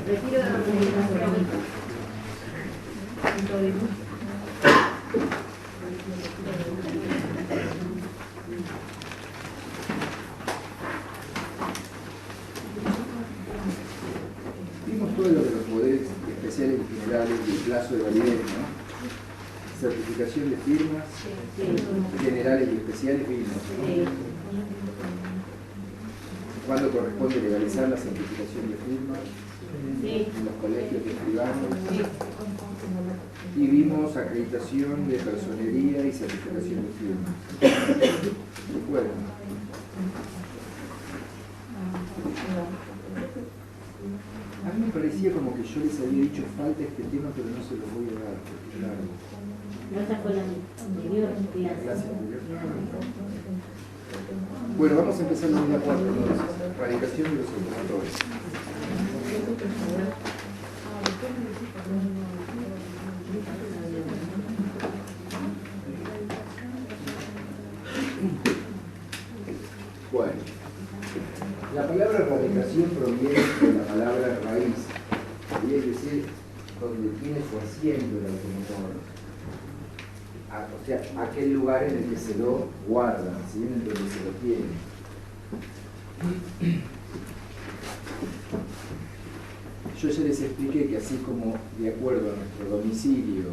Retiro la vimos todo lo de los poderes especiales y generales y el plazo de validez, ¿no? Certificación de firmas, generales y especiales vimos, ¿no? ¿Cuándo corresponde legalizar la certificación de firmas? En los colegios de escribanos. Y vimos acreditación de personería y certificación de firmas. ¿Recuerdan? A mí me parecía como que yo les había dicho falta este tema, pero no se lo voy a dar, porque claro. No, esa fue la anterior Clase anterior. Bueno, vamos a empezar la unidad 4 entonces. Radicación de los automotores. Bueno, la palabra radicación proviene de la palabra raíz, y es decir, donde tiene su asiento el automotor. O sea, aquel lugar en el que se lo guarda, ¿sí? En el donde se lo tiene. Yo ya les expliqué que así como de acuerdo a nuestro domicilio,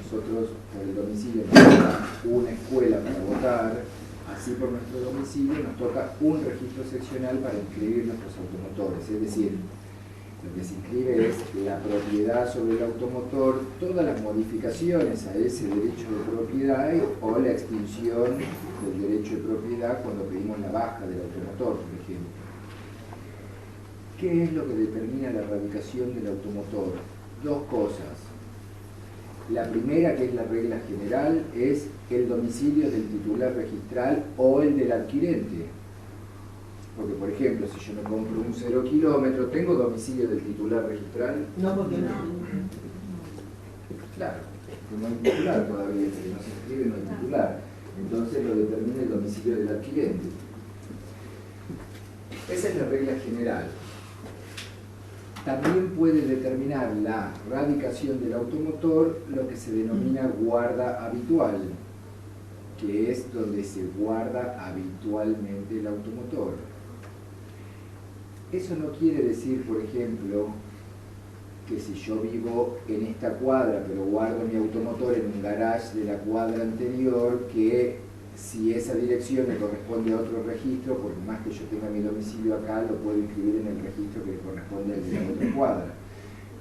nosotros por el domicilio nos toca una escuela para votar, así por nuestro domicilio nos toca un registro seccional para inscribir nuestros automotores, es decir, lo que se inscribe es la propiedad sobre el automotor, todas las modificaciones a ese derecho de propiedad o la extinción del derecho de propiedad cuando pedimos la baja del automotor, por ejemplo. ¿Qué es lo que determina la radicación del automotor? Dos cosas. La primera, que es la regla general, es el domicilio del titular registral o el del adquirente. Porque, por ejemplo, si yo me compro un 0 kilómetro, ¿tengo domicilio del titular registral? No, porque no. Claro, no hay titular todavía, si no se inscribe no hay titular. Entonces lo determina el domicilio del adquirente. Esa es la regla general. También puede determinar la radicación del automotor lo que se denomina guarda habitual, que es donde se guarda habitualmente el automotor. Eso no quiere decir, por ejemplo, que si yo vivo en esta cuadra pero guardo mi automotor en un garage de la cuadra anterior, que si esa dirección me corresponde a otro registro, por más que yo tenga mi domicilio acá, lo puedo inscribir en el registro que le corresponde al de la otra cuadra.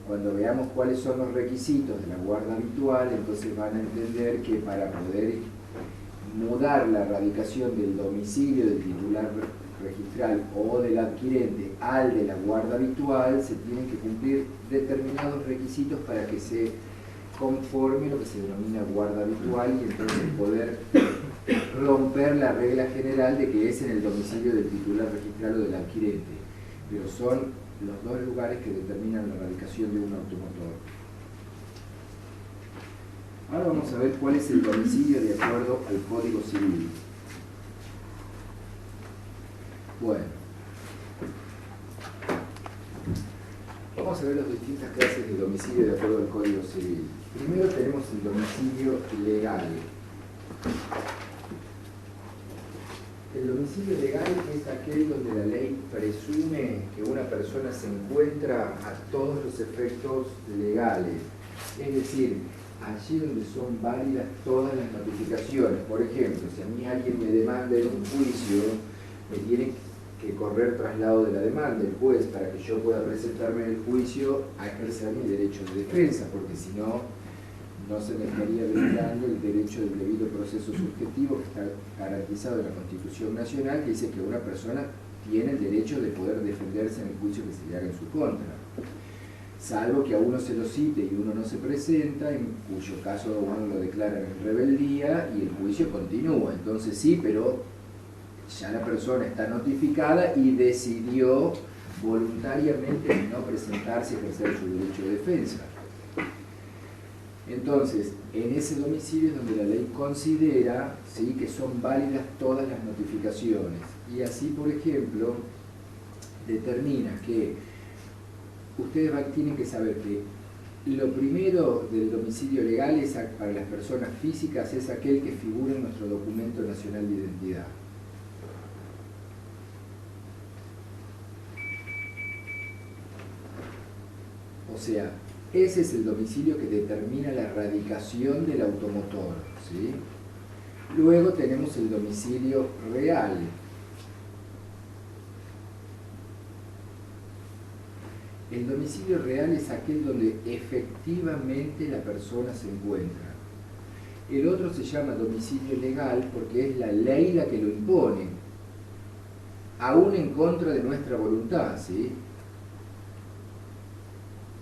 Cuando veamos cuáles son los requisitos de la guarda habitual, entonces van a entender que para poder mudar la radicación del domicilio del titular registral o del adquirente al de la guarda habitual, se tienen que cumplir determinados requisitos para que se conforme lo que se denomina guarda habitual y entonces poder romper la regla general de que es en el domicilio del titular registral o del adquirente. Pero son los dos lugares que determinan la radicación de un automotor. Ahora vamos a ver cuál es el domicilio de acuerdo al Código Civil. Bueno, vamos a ver las distintas clases de domicilio de acuerdo al Código Civil. Primero tenemos el domicilio legal. El domicilio legal es aquel donde la ley presume que una persona se encuentra a todos los efectos legales. Es decir, allí donde son válidas todas las notificaciones. Por ejemplo, si a mí alguien me demanda en un juicio, me tiene que correr traslado de la demanda el juez para que yo pueda presentarme en el juicio a ejercer mi derecho de defensa, porque si no, no se me estaría brindando el derecho del debido proceso subjetivo que está garantizado en la Constitución Nacional, que dice que una persona tiene el derecho de poder defenderse en el juicio que se le haga en su contra. Salvo que a uno se lo cite y uno no se presenta, en cuyo caso uno lo declara en rebeldía y el juicio continúa. Entonces sí, pero ya la persona está notificada y decidió voluntariamente no presentarse y ejercer su derecho de defensa. Entonces, en ese domicilio es donde la ley considera, ¿sí?, que son válidas todas las notificaciones. Y así, por ejemplo, determina que ustedes tienen que saber que lo primero del domicilio legal es, para las personas físicas, es aquel que figura en nuestro documento nacional de identidad. O sea, ese es el domicilio que determina la radicación del automotor, ¿sí? Luego tenemos el domicilio real. El domicilio real es aquel donde efectivamente la persona se encuentra. El otro se llama domicilio legal porque es la ley la que lo impone, aún en contra de nuestra voluntad, ¿sí?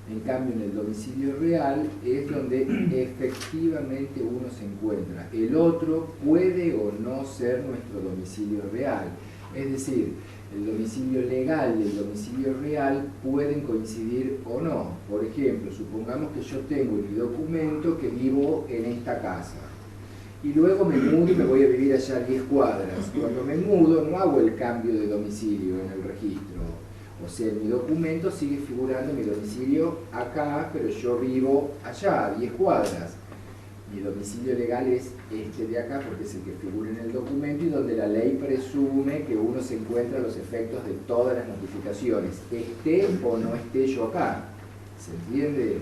En cambio, en el domicilio real es donde efectivamente uno se encuentra. El otro puede o no ser nuestro domicilio real. Es decir, el domicilio legal y el domicilio real pueden coincidir o no. Por ejemplo, supongamos que yo tengo en mi documento que vivo en esta casa. Y luego me mudo y me voy a vivir allá a 10 cuadras. Cuando me mudo no hago el cambio de domicilio en el registro. O sea, en mi documento sigue figurando mi domicilio acá, pero yo vivo allá, a 10 cuadras. Mi domicilio legal es este de acá porque es el que figura en el documento y donde la ley presume que uno se encuentra a los efectos de todas las notificaciones, esté o no esté yo acá. ¿Se entiende?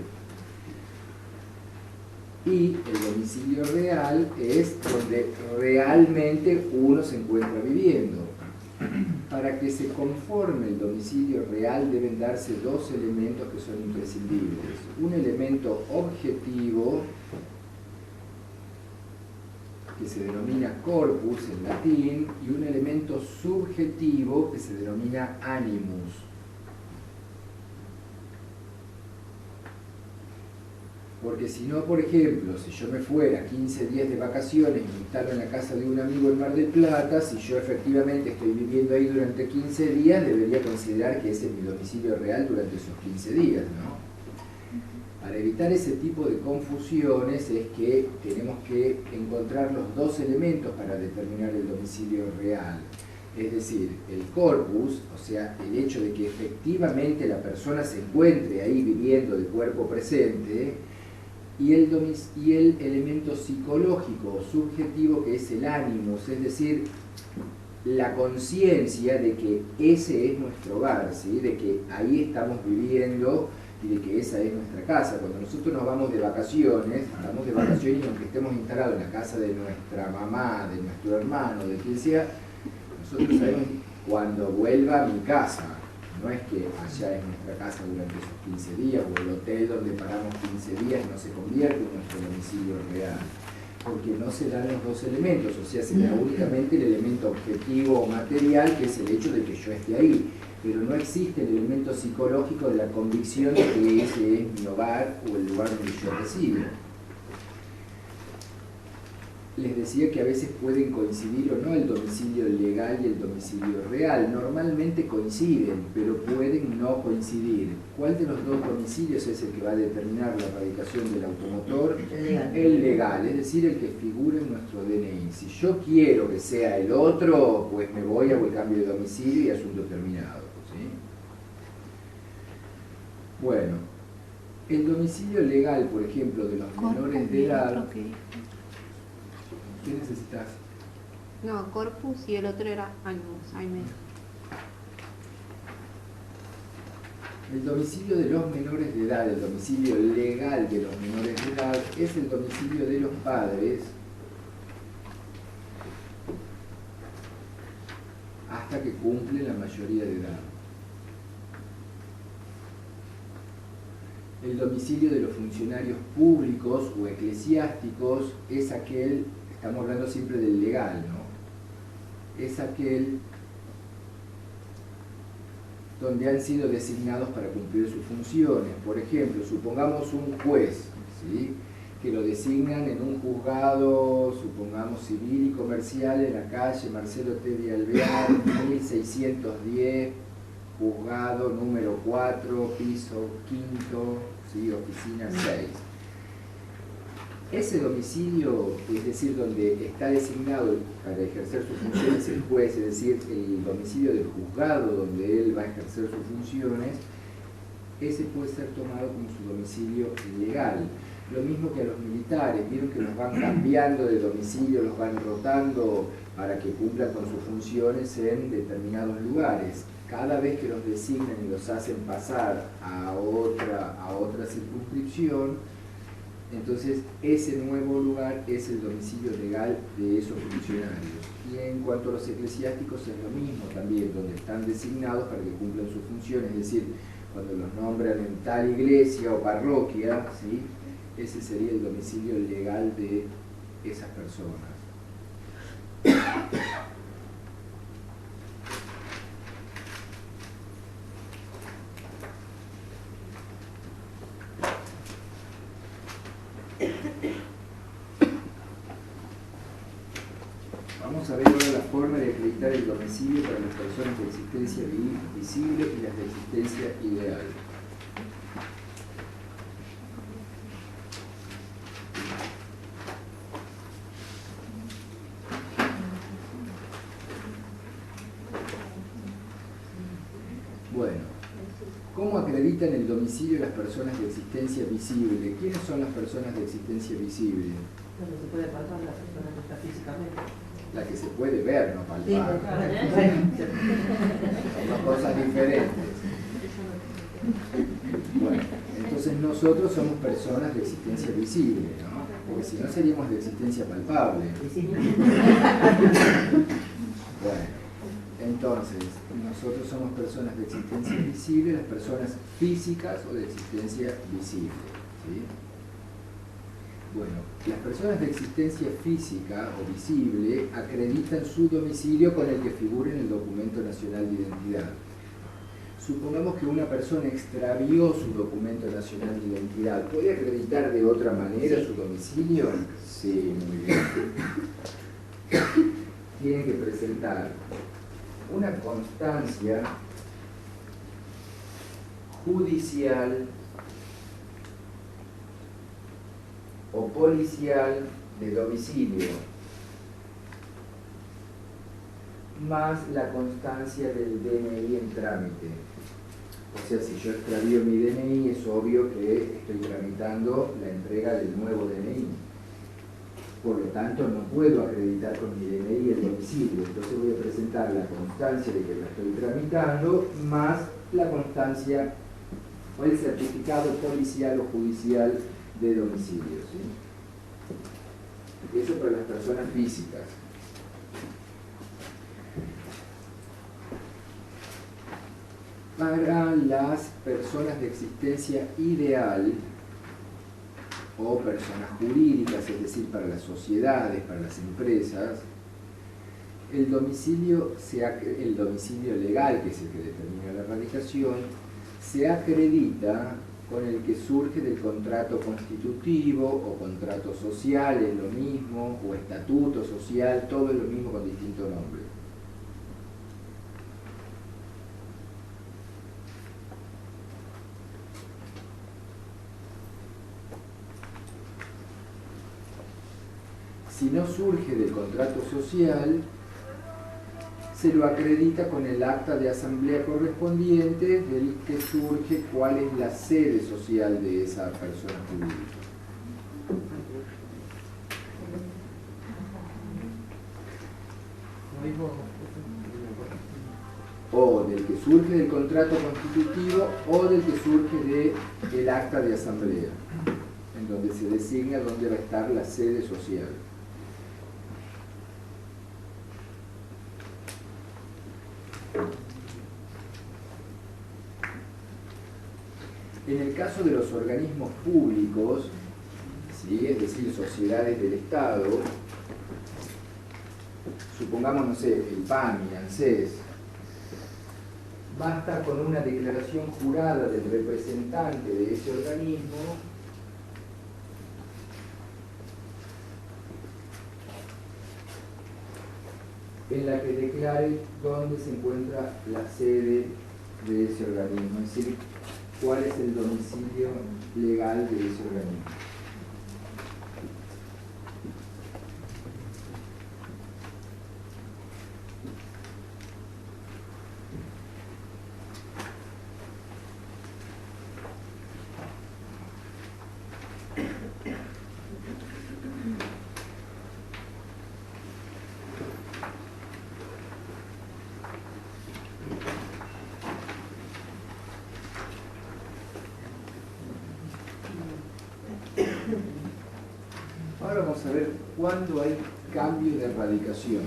Y el domicilio real es donde realmente uno se encuentra viviendo. Para que se conforme el domicilio real deben darse dos elementos que son imprescindibles. Un elemento objetivo, que se denomina corpus en latín, y un elemento subjetivo que se denomina animus. Porque si no, por ejemplo, si yo me fuera 15 días de vacaciones y me instalo en la casa de un amigo en Mar del Plata, si yo efectivamente estoy viviendo ahí durante 15 días, debería considerar que ese es mi domicilio real durante esos 15 días, ¿no? Para evitar ese tipo de confusiones es que tenemos que encontrar los dos elementos para determinar el domicilio real. Es decir, el corpus, o sea, el hecho de que efectivamente la persona se encuentre ahí viviendo de cuerpo presente, y el elemento psicológico o subjetivo que es el animus, es decir, la conciencia de que ese es nuestro hogar, ¿sí? De que ahí estamos viviendo y de que esa es nuestra casa. Cuando nosotros nos vamos de vacaciones y aunque estemos instalados en la casa de nuestra mamá, de nuestro hermano, de quien sea, nosotros sabemos cuando vuelva a mi casa. No es que allá es nuestra casa durante esos 15 días o el hotel donde paramos 15 días no se convierte en nuestro domicilio real, porque no se dan los dos elementos, o sea, se da únicamente el elemento objetivo o material, que es el hecho de que yo esté ahí, pero no existe el elemento psicológico de la convicción de que ese es mi hogar o el lugar donde yo resido. Les decía que a veces pueden coincidir o no el domicilio legal y el domicilio real. Normalmente coinciden, pero pueden no coincidir. ¿Cuál de los dos domicilios es el que va a determinar la radicación del automotor? El legal, es decir, el que figura en nuestro DNI. Si yo quiero que sea el otro, pues me voy, hago el cambio de domicilio y asunto terminado, ¿sí? Bueno, el domicilio legal, por ejemplo, de los menores de edad... ¿Qué necesitas? No, corpus y el otro era animus. El domicilio de los menores de edad, el domicilio legal de los menores de edad, es el domicilio de los padres hasta que cumplen la mayoría de edad. El domicilio de los funcionarios públicos o eclesiásticos es aquel... Estamos hablando siempre del legal, ¿no? Es aquel donde han sido designados para cumplir sus funciones. Por ejemplo, supongamos un juez, ¿sí? Que lo designan en un juzgado, supongamos civil y comercial, en la calle Marcelo T. de Alvear, 1610, juzgado número 4, piso 5, ¿sí? Oficina 6. Ese domicilio, es decir, donde está designado para ejercer sus funciones el juez, es decir, el domicilio del juzgado donde él va a ejercer sus funciones, ese puede ser tomado como su domicilio legal. Lo mismo que a los militares, vieron que los van cambiando de domicilio, los van rotando para que cumplan con sus funciones en determinados lugares. Cada vez que los designan y los hacen pasar a otra circunscripción, entonces ese nuevo lugar es el domicilio legal de esos funcionarios. Y en cuanto a los eclesiásticos es lo mismo también, donde están designados para que cumplan sus funciones, es decir, cuando los nombran en tal iglesia o parroquia, ¿sí?, ese sería el domicilio legal de esas personas. Vamos a ver ahora la forma de acreditar el domicilio para las personas de existencia visible y las de existencia ideal. Bueno, ¿cómo acreditan el domicilio las personas de existencia visible? ¿Quiénes son las personas de existencia visible? No se puede palpar la persona que está físicamente. La que se puede ver, no Sí, palpar. Son dos cosas diferentes. Bueno, entonces nosotros somos personas de existencia visible, ¿no? Porque si no seríamos de existencia palpable. Bueno, entonces, nosotros somos personas de existencia visible, las personas físicas o de existencia visible, ¿sí? Bueno, las personas de existencia física o visible acreditan su domicilio con el que figura en el documento nacional de identidad. Supongamos que una persona extravió su documento nacional de identidad. ¿Puede acreditar de otra manera su domicilio? Sí, muy bien. Tiene que presentar una constancia judicial o policial de domicilio, más la constancia del DNI en trámite. O sea, si yo extravío mi DNI, es obvio que estoy tramitando la entrega del nuevo DNI. Por lo tanto, no puedo acreditar con mi DNI el domicilio. Entonces voy a presentar la constancia de que la estoy tramitando, más la constancia o el certificado policial o judicial de domicilio, ¿sí? Eso para las personas físicas. Para las personas de existencia ideal o personas jurídicas, es decir, para las sociedades, para las empresas, el domicilio legal, que es el que determina la radicación, se acredita con el que surge del contrato constitutivo o contrato social, es lo mismo, o estatuto social, todo es lo mismo con distinto nombre. Si no surge del contrato social, se lo acredita con el acta de asamblea correspondiente del que surge cuál es la sede social de esa persona jurídica. O del que surge del contrato constitutivo o del que surge del acta de asamblea, en donde se designa dónde va a estar la sede social. En el caso de los organismos públicos, ¿sí?, es decir, sociedades del Estado, supongamos, no sé, el PAMI, ANSES, basta con una declaración jurada del representante de ese organismo en la que declare dónde se encuentra la sede de ese organismo, es decir, cuál es el domicilio legal de ese organismo. Ahora vamos a ver cuándo hay cambio de radicación.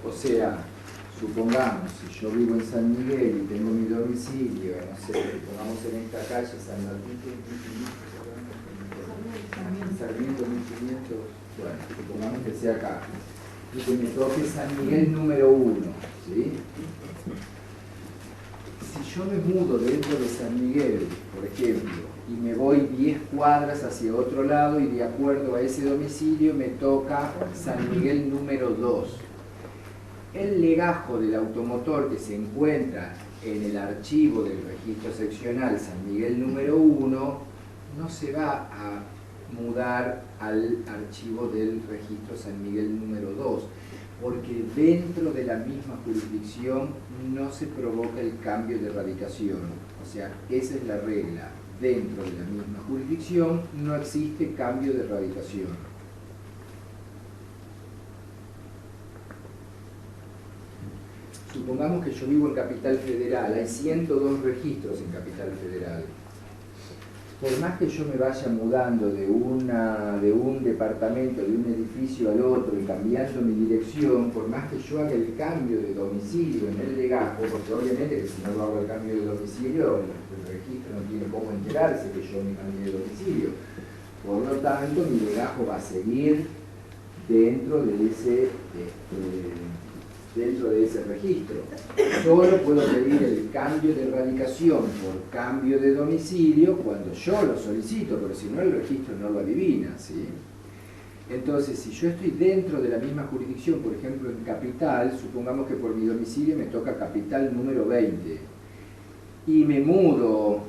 O sea, supongamos, si yo vivo en San Miguel y tengo mi domicilio, no sé, pongamos en esta calle San Martín, Sarmiento 1500, bueno, supongamos que sea acá, y que me toque San Miguel número 1, ¿sí? Si yo me mudo dentro de San Miguel, por ejemplo, y me voy 10 cuadras hacia otro lado y de acuerdo a ese domicilio me toca San Miguel número 2. El legajo del automotor que se encuentra en el archivo del registro seccional San Miguel número 1 no se va a mudar al archivo del registro San Miguel número 2, porque dentro de la misma jurisdicción no se provoca el cambio de radicación. O sea, esa es la regla. Dentro de la misma jurisdicción no existe cambio de radicación. Supongamos que yo vivo en Capital Federal, hay 102 registros en Capital Federal. Por más que yo me vaya mudando de un departamento, de un edificio al otro y cambiando mi dirección, por más que yo haga el cambio de domicilio en el legajo, porque obviamente que si no lo hago el cambio de domicilio, el registro no tiene cómo enterarse que yo me cambié de domicilio. Por lo tanto, mi legajo va a seguir dentro de ese registro. Solo puedo pedir el cambio de radicación por cambio de domicilio cuando yo lo solicito, pero si no el registro no lo adivina, ¿sí? Entonces, si yo estoy dentro de la misma jurisdicción, por ejemplo en Capital, supongamos que por mi domicilio me toca Capital número 20, y me mudo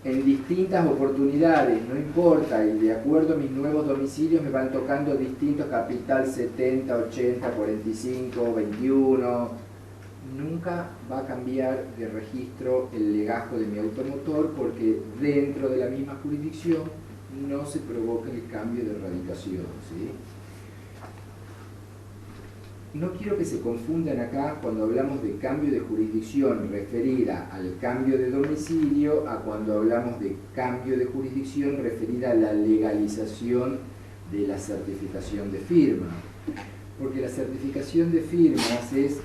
en distintas oportunidades, no importa, y de acuerdo a mis nuevos domicilios me van tocando distintos Capital 70, 80, 45, 21. Nunca va a cambiar de registro el legajo de mi automotor porque dentro de la misma jurisdicción no se provoca el cambio de radicación, ¿sí? No quiero que se confundan acá cuando hablamos de cambio de jurisdicción referida al cambio de domicilio a cuando hablamos de cambio de jurisdicción referida a la legalización de la certificación de firma. Porque la certificación de firmas es,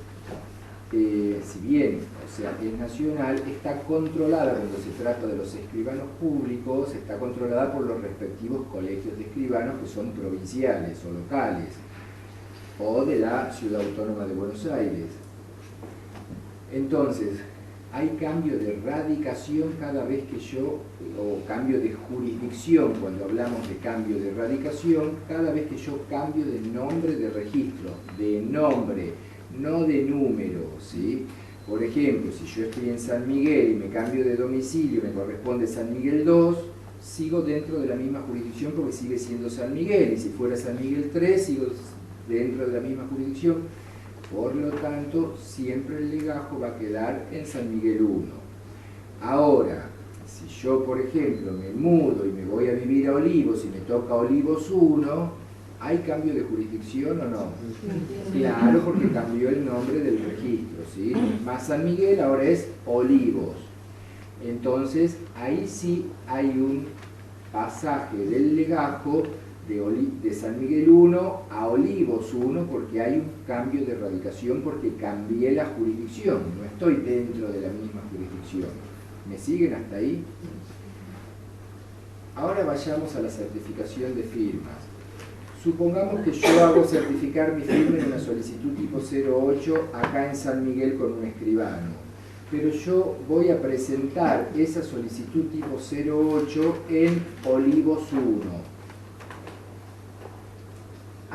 si bien, o sea, es nacional, está controlada cuando se trata de los escribanos públicos, está controlada por los respectivos colegios de escribanos que son provinciales o locales, o de la Ciudad Autónoma de Buenos Aires. Entonces, hay cambio de radicación cada vez que yo, o cambio de jurisdicción, cuando hablamos de cambio de radicación, cada vez que yo cambio de nombre de registro, de nombre, no de número, ¿sí? Por ejemplo, si yo estoy en San Miguel y me cambio de domicilio, me corresponde San Miguel 2, sigo dentro de la misma jurisdicción porque sigue siendo San Miguel, y si fuera San Miguel 3, sigo dentro de la misma jurisdicción. Por lo tanto, siempre el legajo va a quedar en San Miguel 1. Ahora, si yo, por ejemplo, me mudo y me voy a vivir a Olivos y me toca Olivos 1, ¿hay cambio de jurisdicción o no? Claro, porque cambió el nombre del registro, ¿sí? Más San Miguel ahora es Olivos. Entonces, ahí sí hay un pasaje del legajo de San Miguel 1 a Olivos 1 porque hay un cambio de radicación porque cambié la jurisdicción, no estoy dentro de la misma jurisdicción. ¿Me siguen hasta ahí? Ahora vayamos a la certificación de firmas. Supongamos que yo hago certificar mi firma en una solicitud tipo 08 acá en San Miguel con un escribano, pero yo voy a presentar esa solicitud tipo 08 en Olivos 1.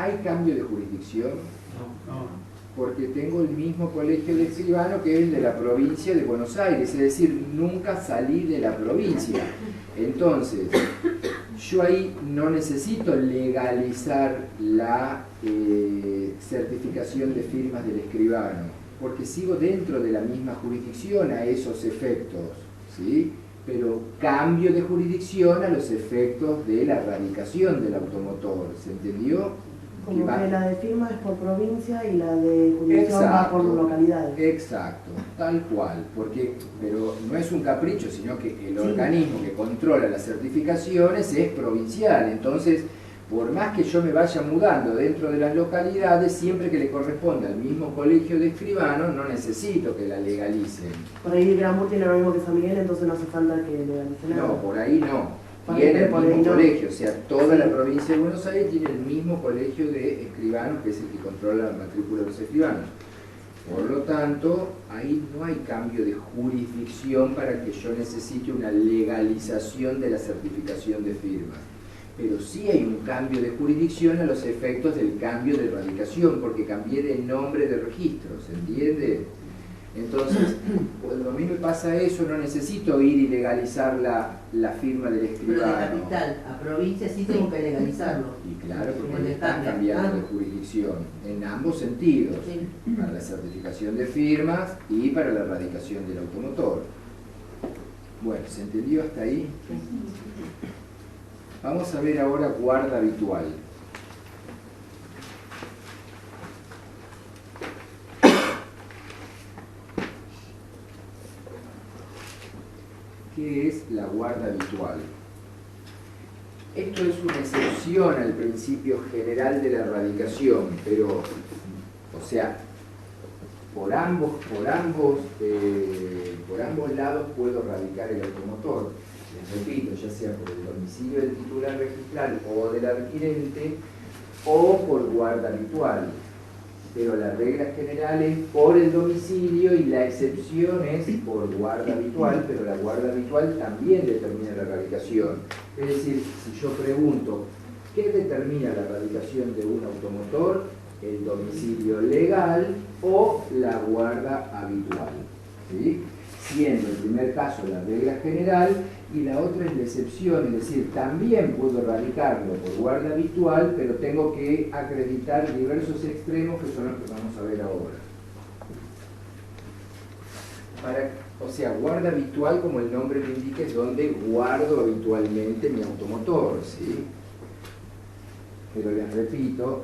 ¿Hay cambio de jurisdicción? No. Porque tengo el mismo colegio de escribano que es el de la provincia de Buenos Aires, es decir, nunca salí de la provincia. Entonces, yo ahí no necesito legalizar la certificación de firmas del escribano, porque sigo dentro de la misma jurisdicción a esos efectos, ¿sí? Pero cambio de jurisdicción a los efectos de la radicación del automotor, ¿se entendió? Como que la de firma es por provincia y la de jurisdicción va por localidades. Exacto, tal cual, pero no es un capricho, sino que el organismo que controla las certificaciones es provincial. Entonces, por más que yo me vaya mudando dentro de las localidades, siempre que le corresponde al mismo colegio de escribanos, no necesito que la legalicen. Por ahí Granburg tiene lo mismo que San Miguel, entonces no hace falta que legalicen nada. No, por ahí no. Tiene el mismo colegio, o sea, toda la provincia de Buenos Aires tiene el mismo colegio de escribanos, que es el que controla la matrícula de los escribanos. Por lo tanto, ahí no hay cambio de jurisdicción para que yo necesite una legalización de la certificación de firmas. Pero sí hay un cambio de jurisdicción a los efectos del cambio de radicación, porque cambié de nombre de registro, ¿se entiende? Entonces, cuando a mí me pasa eso, no necesito ir y legalizar la firma del escribano. Pero de capital a provincia sí tengo que legalizarlo. Y claro, porque le están cambiando de jurisdicción, en ambos sentidos, para la certificación de firmas y para la radicación del automotor. Bueno, ¿se entendió hasta ahí? Vamos a ver ahora guarda habitual. ¿Qué es la guarda habitual? Esto es una excepción al principio general de la radicación, pero, o sea, por ambos lados puedo radicar el automotor. Les repito, ya sea por el domicilio del titular registral o del adquirente, o por guarda habitual. Pero la regla general es por el domicilio y la excepción es por guarda habitual, pero la guarda habitual también determina la radicación. Es decir, si yo pregunto, ¿qué determina la radicación de un automotor? El domicilio legal o la guarda habitual, ¿sí? Siendo el primer caso la regla general y la otra es la excepción, es decir, también puedo radicarlo por guarda habitual, pero tengo que acreditar diversos extremos que son los que vamos a ver ahora. O sea, guarda habitual, como el nombre lo indica, es donde guardo habitualmente mi automotor, ¿sí? Pero les repito,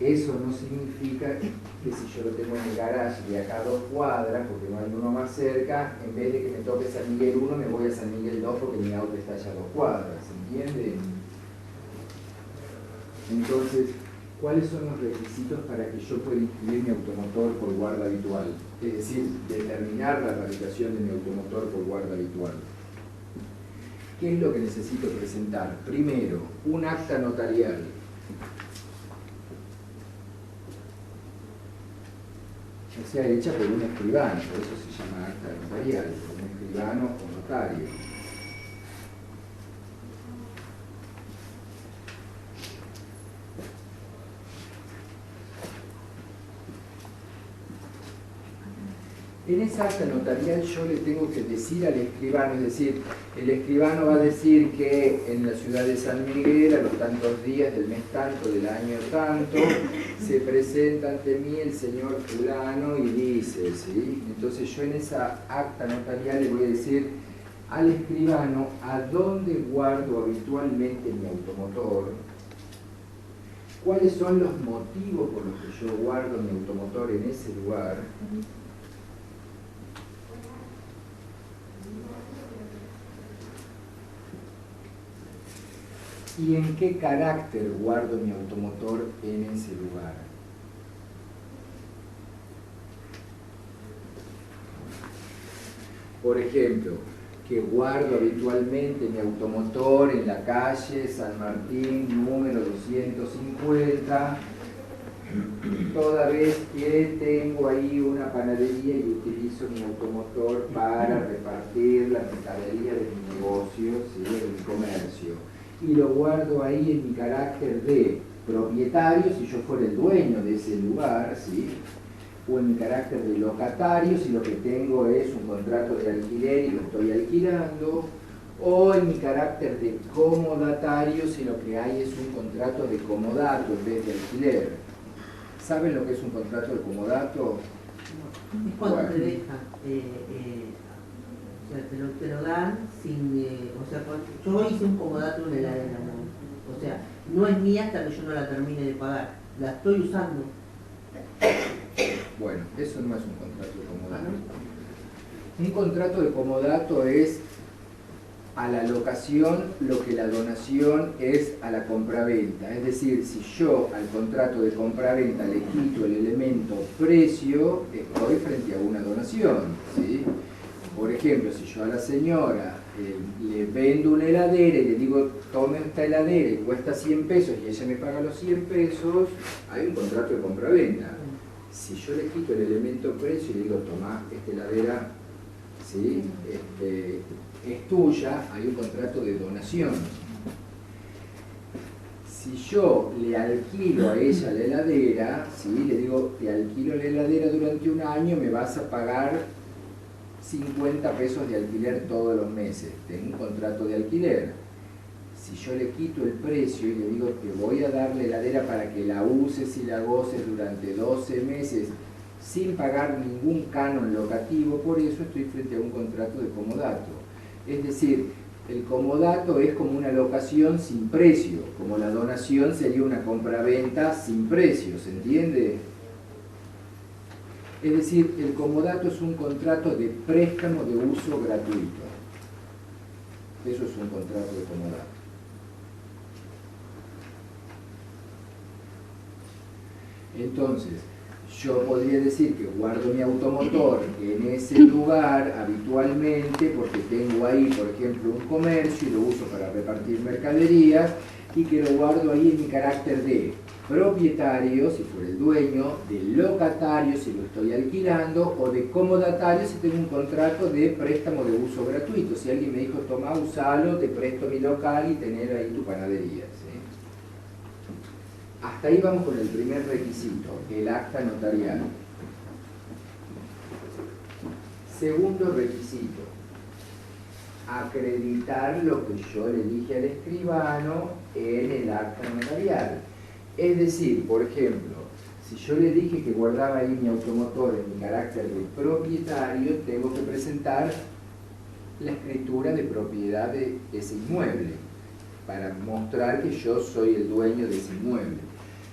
eso no significa que si yo lo tengo en el garage de acá a 2 cuadras, porque no hay uno más cerca, en vez de que me toque San Miguel 1, me voy a San Miguel 2 porque mi auto está allá a 2 cuadras, ¿entiende? Entonces, ¿cuáles son los requisitos para que yo pueda inscribir mi automotor por guarda habitual? Es decir, determinar la radicación de mi automotor por guarda habitual. ¿Qué es lo que necesito presentar? Primero, un acta notarial. O sea, hecha por un escribano, por eso se llama acta notarial, por un escribano o notario. En esa acta notarial yo le tengo que decir al escribano, es decir, el escribano va a decir que en la ciudad de San Miguel, a los tantos días del mes tanto, del año tanto, se presenta ante mí el señor fulano y dice, ¿sí? Entonces yo en esa acta notarial le voy a decir al escribano a dónde guardo habitualmente mi automotor, cuáles son los motivos por los que yo guardo mi automotor en ese lugar, y en qué carácter guardo mi automotor en ese lugar. Por ejemplo, que guardo habitualmente mi automotor en la calle San Martín, número 250, toda vez que tengo ahí una panadería y utilizo mi automotor para repartir la mercadería de mi negocio, ¿sí? De mi comercio. Y lo guardo ahí en mi carácter de propietario, si yo fuera el dueño de ese lugar, ¿sí? O en mi carácter de locatario, si lo que tengo es un contrato de alquiler y lo estoy alquilando, o en mi carácter de comodatario, si lo que hay es un contrato de comodato en vez de alquiler. ¿Saben lo que es un contrato de comodato? Es cuando te dejan, o sea, te lo dan sin, o sea, yo hice un comodato en el arena, ¿no? O sea, no es mía hasta que yo no la termine de pagar. La estoy usando. Bueno, eso no es un contrato de comodato. Un contrato de comodato es a la locación lo que la donación es a la compraventa. Es decir, si yo al contrato de compraventa le quito el elemento precio, estoy frente a una donación, ¿sí? Por ejemplo, si yo a la señora le vendo una heladera y le digo, tome esta heladera y cuesta 100 pesos y ella me paga los 100 pesos, hay un contrato de compraventa. Si yo le quito el elemento precio y le digo, toma esta heladera, ¿sí? Es tuya, hay un contrato de donación. Si yo le alquilo a ella la heladera, ¿sí? Le digo, te alquilo la heladera durante un año, me vas a pagar 50 pesos de alquiler todos los meses. Tengo un contrato de alquiler. Si yo le quito el precio y le digo, te voy a dar la heladera para que la uses y la goces durante 12 meses, sin pagar ningún canon locativo, por eso estoy frente a un contrato de comodato. Es decir, el comodato es como una locación sin precio, como la donación sería una compraventa sin precio, ¿se entiende? Es decir, el comodato es un contrato de préstamo de uso gratuito. Eso es un contrato de comodato. Entonces, yo podría decir que guardo mi automotor en ese lugar habitualmente porque tengo ahí, por ejemplo, un comercio y lo uso para repartir mercaderías, y que lo guardo ahí en mi carácter de propietario, si fuera el dueño, de locatario, si lo estoy alquilando, o de comodatario, si tengo un contrato de préstamo de uso gratuito. Si alguien me dijo, toma, usalo, te presto mi local y tener ahí tu panadería, ¿sí? Hasta ahí vamos con el primer requisito, el acta notarial. Segundo requisito, acreditar lo que yo le dije al escribano en el acta notarial. Es decir, por ejemplo, si yo le dije que guardaba ahí mi automotor en mi carácter de propietario, tengo que presentar la escritura de propiedad de ese inmueble para mostrar que yo soy el dueño de ese inmueble.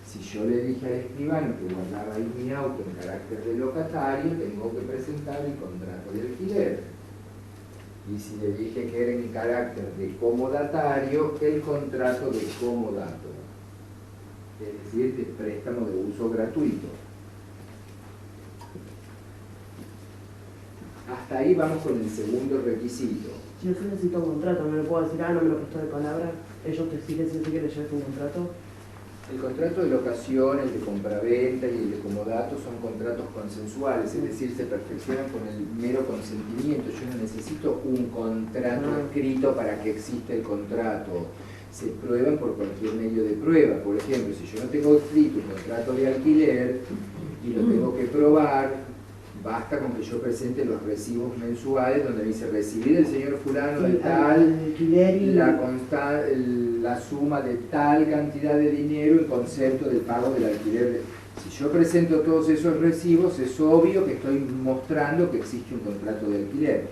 Si yo le dije al escribano que guardaba ahí mi auto en carácter de locatario, tengo que presentar el contrato de alquiler. Y si le dije que era en carácter de comodatario, el contrato de comodato, es decir, de préstamo de uso gratuito. Hasta ahí vamos con el segundo requisito. Si yo necesito un contrato, no le puedo decir, no me lo prestó de palabra, ellos te siguen sin que le lleves un contrato. El contrato de locación, el de compraventa y el de comodato son contratos consensuales, es decir, se perfeccionan con el mero consentimiento. Yo no necesito un contrato escrito para que exista el contrato. Se prueban por cualquier medio de prueba. Por ejemplo, si yo no tengo escrito un contrato de alquiler y lo tengo que probar, basta con que yo presente los recibos mensuales donde me dice recibir del señor fulano de tal, la suma de tal cantidad de dinero en concepto del pago del alquiler. Si yo presento todos esos recibos, es obvio que estoy mostrando que existe un contrato de alquiler.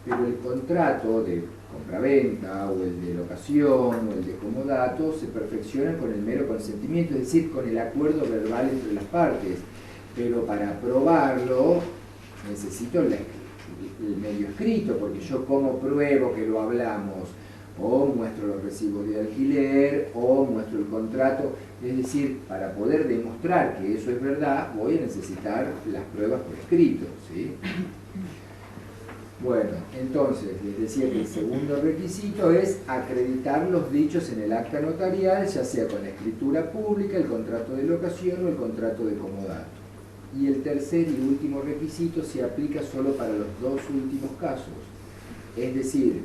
Pero el contrato de compraventa o el de locación o el de comodato se perfeccionan con el mero consentimiento, es decir, con el acuerdo verbal entre las partes. Pero para probarlo necesito el medio escrito, porque yo como pruebo que lo hablamos, o muestro los recibos de alquiler, o muestro el contrato. Es decir, para poder demostrar que eso es verdad, voy a necesitar las pruebas por escrito, ¿sí? Bueno, entonces, les decía que el segundo requisito es acreditar los dichos en el acta notarial, ya sea con la escritura pública, el contrato de locación o el contrato de comodato. Y el tercer y último requisito se aplica solo para los dos últimos casos. Es decir,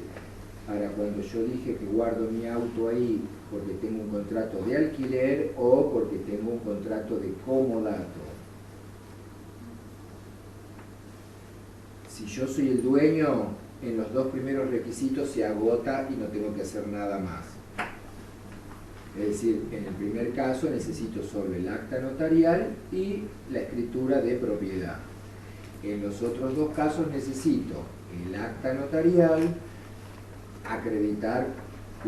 para cuando yo dije que guardo mi auto ahí porque tengo un contrato de alquiler o porque tengo un contrato de comodato. Si yo soy el dueño, en los dos primeros requisitos se agota y no tengo que hacer nada más. Es decir, en el primer caso necesito solo el acta notarial y la escritura de propiedad. En los otros dos casos necesito el acta notarial, acreditar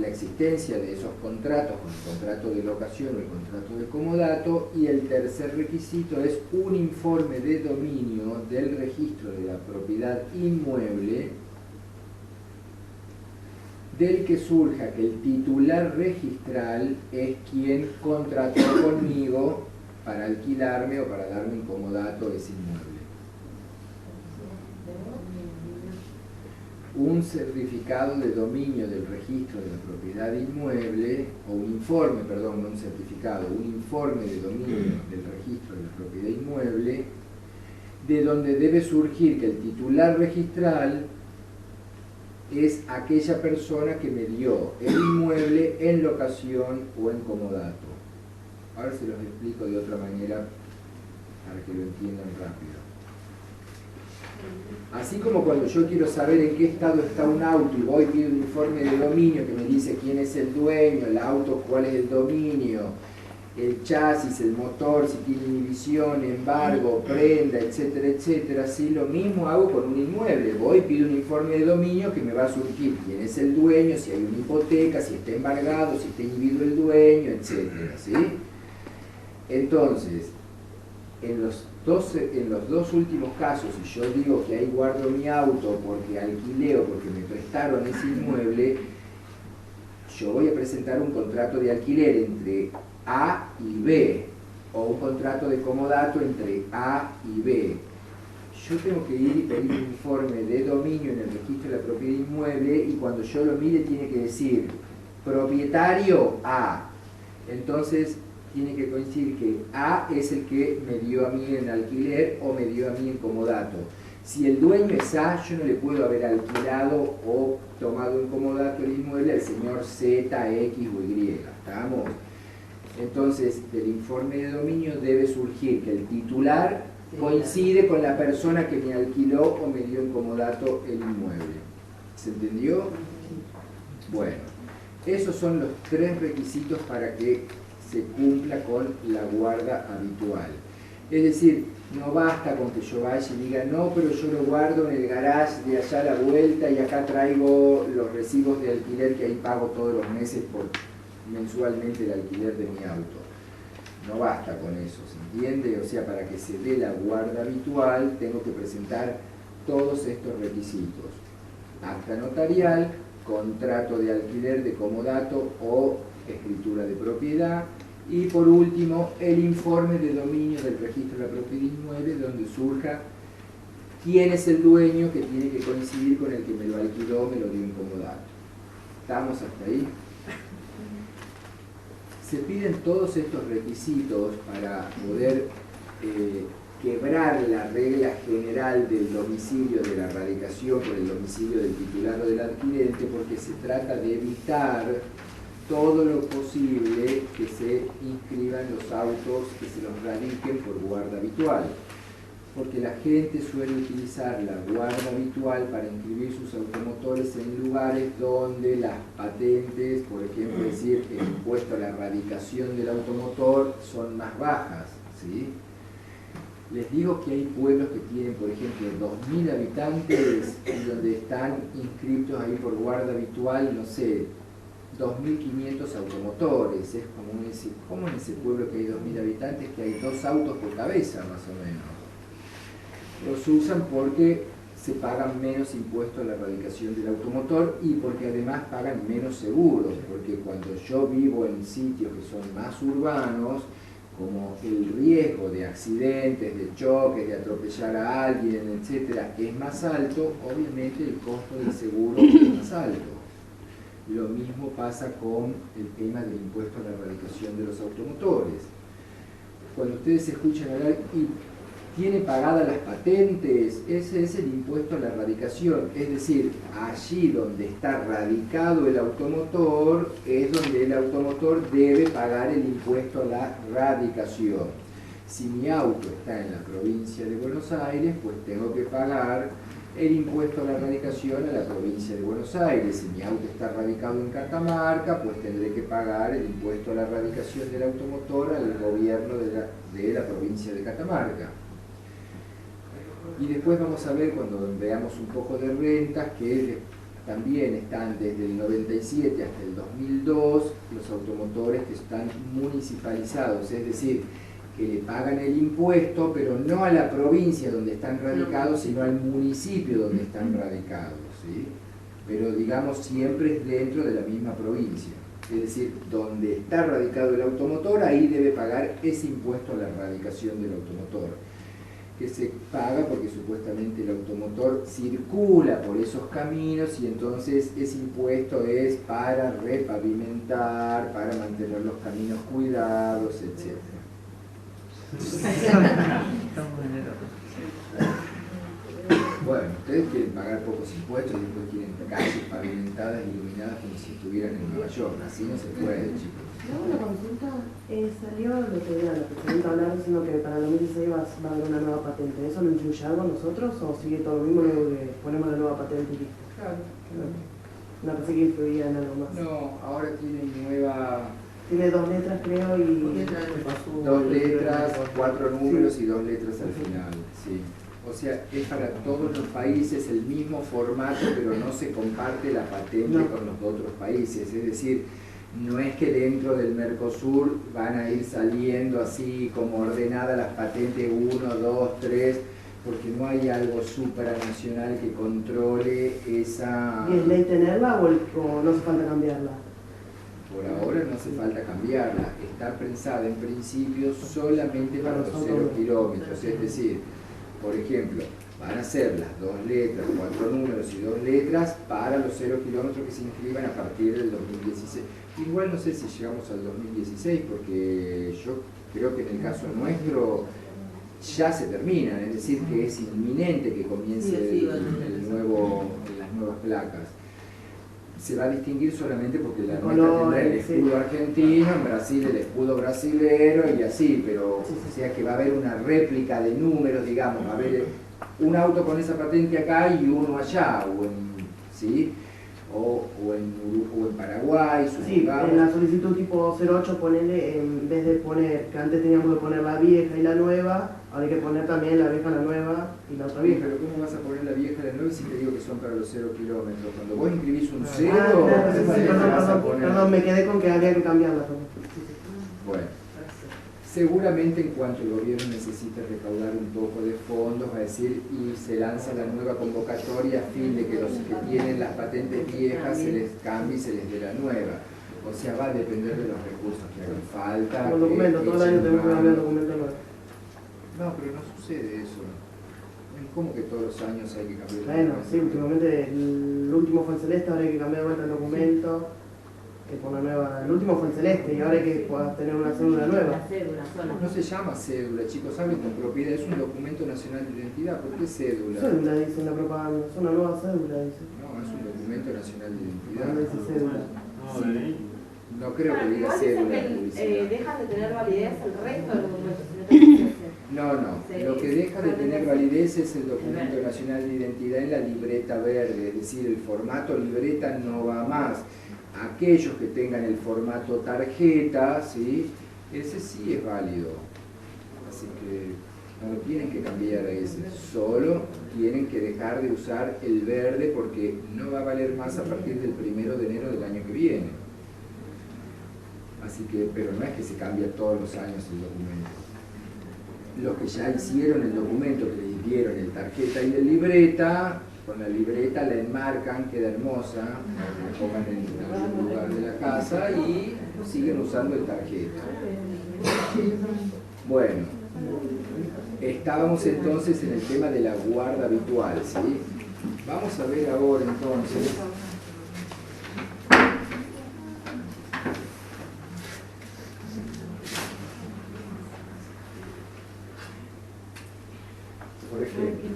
la existencia de esos contratos, como el contrato de locación o el contrato de comodato, y el tercer requisito es un informe de dominio del registro de la propiedad inmueble del que surja que el titular registral es quien contrató conmigo para alquilarme o para darme un comodato ese inmueble. Un certificado de dominio del registro de la propiedad inmueble, o un informe, perdón, no un certificado, un informe de dominio del registro de la propiedad inmueble, de donde debe surgir que el titular registral es aquella persona que me dio el inmueble en locación o en comodato. Ahora se los explico de otra manera para que lo entiendan rápido. Así como cuando yo quiero saber en qué estado está un auto y voy y pido un informe de dominio que me dice quién es el dueño, el auto, cuál es el dominio, el chasis, el motor, si tiene inhibición, embargo, prenda, etcétera, etcétera. Así lo mismo hago con un inmueble. Voy y pido un informe de dominio que me va a surgir quién es el dueño, si hay una hipoteca, si está embargado, si está inhibido el dueño, etcétera, ¿sí? Entonces, en los dos últimos casos, si yo digo que ahí guardo mi auto porque alquilé o porque me prestaron ese inmueble, yo voy a presentar un contrato de alquiler entre A y B, o un contrato de comodato entre A y B. Yo tengo que ir y pedir un informe de dominio en el registro de la propiedad inmueble, y cuando yo lo mire tiene que decir propietario A. Entonces tiene que coincidir que A es el que me dio a mí en alquiler o me dio a mí en comodato. Si el dueño es A, yo no le puedo haber alquilado o tomado en comodato el inmueble al señor Z, X o Y. ¿Estamos? Entonces, del informe de dominio debe surgir que el titular coincide con la persona que me alquiló o me dio en comodato el inmueble. ¿Se entendió? Bueno, esos son los tres requisitos para que se cumpla con la guarda habitual. Es decir, no basta con que yo vaya y diga, no, pero yo lo guardo en el garage de allá a la vuelta y acá traigo los recibos de alquiler que ahí pago todos los meses mensualmente el alquiler de mi auto. No basta con eso, ¿se entiende? O sea, para que se dé la guarda habitual tengo que presentar todos estos requisitos: acta notarial, contrato de alquiler de comodato o escritura de propiedad, y por último el informe de dominio del registro de la propiedad inmueble, donde surja quién es el dueño, que tiene que coincidir con el que me lo alquiló, me lo dio en comodato. ¿Estamos hasta ahí? Se piden todos estos requisitos para poder quebrar la regla general del domicilio de la radicación por el domicilio del titular o del adquirente, porque se trata de evitar todo lo posible que se inscriban los autos, que se los radiquen por guarda habitual, porque la gente suele utilizar la guarda habitual para inscribir sus automotores en lugares donde las patentes, por ejemplo, es decir, el impuesto a la radicación del automotor, son más bajas, ¿sí? Les digo que hay pueblos que tienen, por ejemplo, 2.000 habitantes y donde están inscritos ahí por guarda habitual, no sé, 2.500 automotores. Es como en ese pueblo que hay 2.000 habitantes, que hay 2 autos por cabeza, más o menos. Los usan porque se pagan menos impuestos a la radicación del automotor y porque además pagan menos seguros, porque cuando yo vivo en sitios que son más urbanos, como el riesgo de accidentes, de choques, de atropellar a alguien, etcétera, es más alto, obviamente el costo del seguro es más alto. Lo mismo pasa con el tema del impuesto a la radicación de los automotores. Cuando ustedes escuchan hablar y tiene pagadas las patentes, ese es el impuesto a la radicación, es decir, allí donde está radicado el automotor es donde el automotor debe pagar el impuesto a la radicación. Si mi auto está en la provincia de Buenos Aires, pues tengo que pagar el impuesto a la radicación a la provincia de Buenos Aires. Si mi auto está radicado en Catamarca, pues tendré que pagar el impuesto a la radicación del automotor al gobierno de la provincia de Catamarca. Y después vamos a ver, cuando veamos un poco de rentas, que también están desde el 97 hasta el 2002 los automotores que están municipalizados, es decir, que le pagan el impuesto, pero no a la provincia donde están radicados, sino al municipio donde están radicados, ¿sí? Pero digamos siempre es dentro de la misma provincia. Es decir, donde está radicado el automotor, ahí debe pagar ese impuesto a la radicación del automotor, que se paga porque supuestamente el automotor circula por esos caminos y entonces ese impuesto es para repavimentar, para mantener los caminos cuidados, etc. Bueno, ustedes quieren pagar pocos impuestos y después quieren calles pavimentadas y iluminadas como si estuvieran en Nueva York. Así no se puede, chicos. Una consulta, salió el otro día la presidenta hablar diciendo que para el 2016 va a haber una nueva patente. ¿Eso lo incluye algo a nosotros o sigue todo lo mismo luego que ponemos la nueva patente y listo? Claro. No pensé que influía en algo más. No, ahora tiene nueva... Tiene 2 letras creo y... 2 letras, 4 números y 2 letras al final, sí. O sea, es para todos los países el mismo formato, pero no se comparte la patente con los otros países. Es decir, no es que dentro del Mercosur van a ir saliendo así como ordenadas las patentes 1, 2, 3, porque no hay algo supranacional que controle esa... ¿Y es ley tenerla o no hace falta cambiarla? Por ahora no hace falta cambiarla. Está pensada en principio solamente para los 0 kilómetros, es decir, por ejemplo, van a ser las 2 letras, 4 números y 2 letras para los 0 kilómetros que se inscriban a partir del 2016. Igual no sé si llegamos al 2016 porque yo creo que en el caso nuestro ya se terminan, es decir, que es inminente que comience las nuevas placas. Se va a distinguir solamente porque la nuestra tendrá el escudo argentino, en Brasil el escudo brasilero y así, pero o sea que va a haber una réplica de números, digamos, va a haber un auto con esa patente acá y uno allá, ¿sí? o en Paraguay, sí, en la solicitud tipo 08 ponele, en vez de poner, que antes teníamos que poner la vieja y la nueva, ahora hay que poner también la vieja, la nueva y la otra vieja. Pero ¿cómo vas a poner la vieja y la nueva si te digo que son para los 0 kilómetros? Cuando vos inscribís un 0, perdón, me quedé con que había que cambiarla. Bueno, seguramente en cuanto el gobierno necesite recaudar un poco de fondos, va a decir, y se lanza la nueva convocatoria a fin de que los que tienen las patentes viejas se les cambie y se les dé la nueva. O sea, va a depender de los recursos que hagan falta. Los documentos, todo el año tenemos que cambiar el documento nuevo. No, pero no sucede eso. ¿Cómo que todos los años hay que cambiar el Bueno, documento? sí, últimamente el último fue el celeste, ahora hay que cambiar de vuelta el documento. Que por la nueva, el último fue el celeste y ahora hay que tener una cédula nueva. La cédula sola. No se llama cédula, chicos, hablen con propiedad, es un documento nacional de identidad. ¿Por qué cédula? Cédula dice en la propaganda, es una nueva cédula dice. No, es un documento nacional de identidad. No dice cédula. Sí. No creo que diga Igual dicen cédula de que publicidad. dejan de tener validez el resto de los documentos. No, lo que deja de tener validez es el documento nacional de identidad en la libreta verde, es decir, el formato libreta no va más. Aquellos que tengan el formato tarjeta, ¿sí? Ese sí es válido. Así que no lo tienen que cambiar a ese, solo tienen que dejar de usar el verde porque no va a valer más a partir del 1 de enero del año que viene. Así que, pero no es que se cambia todos los años el documento. Los que ya hicieron el documento, que les dieron el tarjeta y el libreta, con la libreta la enmarcan, queda hermosa, la pongan en algún lugar de la casa y siguen usando el tarjeta. Bueno, estábamos entonces en el tema de la guarda habitual, ¿sí? Vamos a ver ahora entonces. Por ejemplo,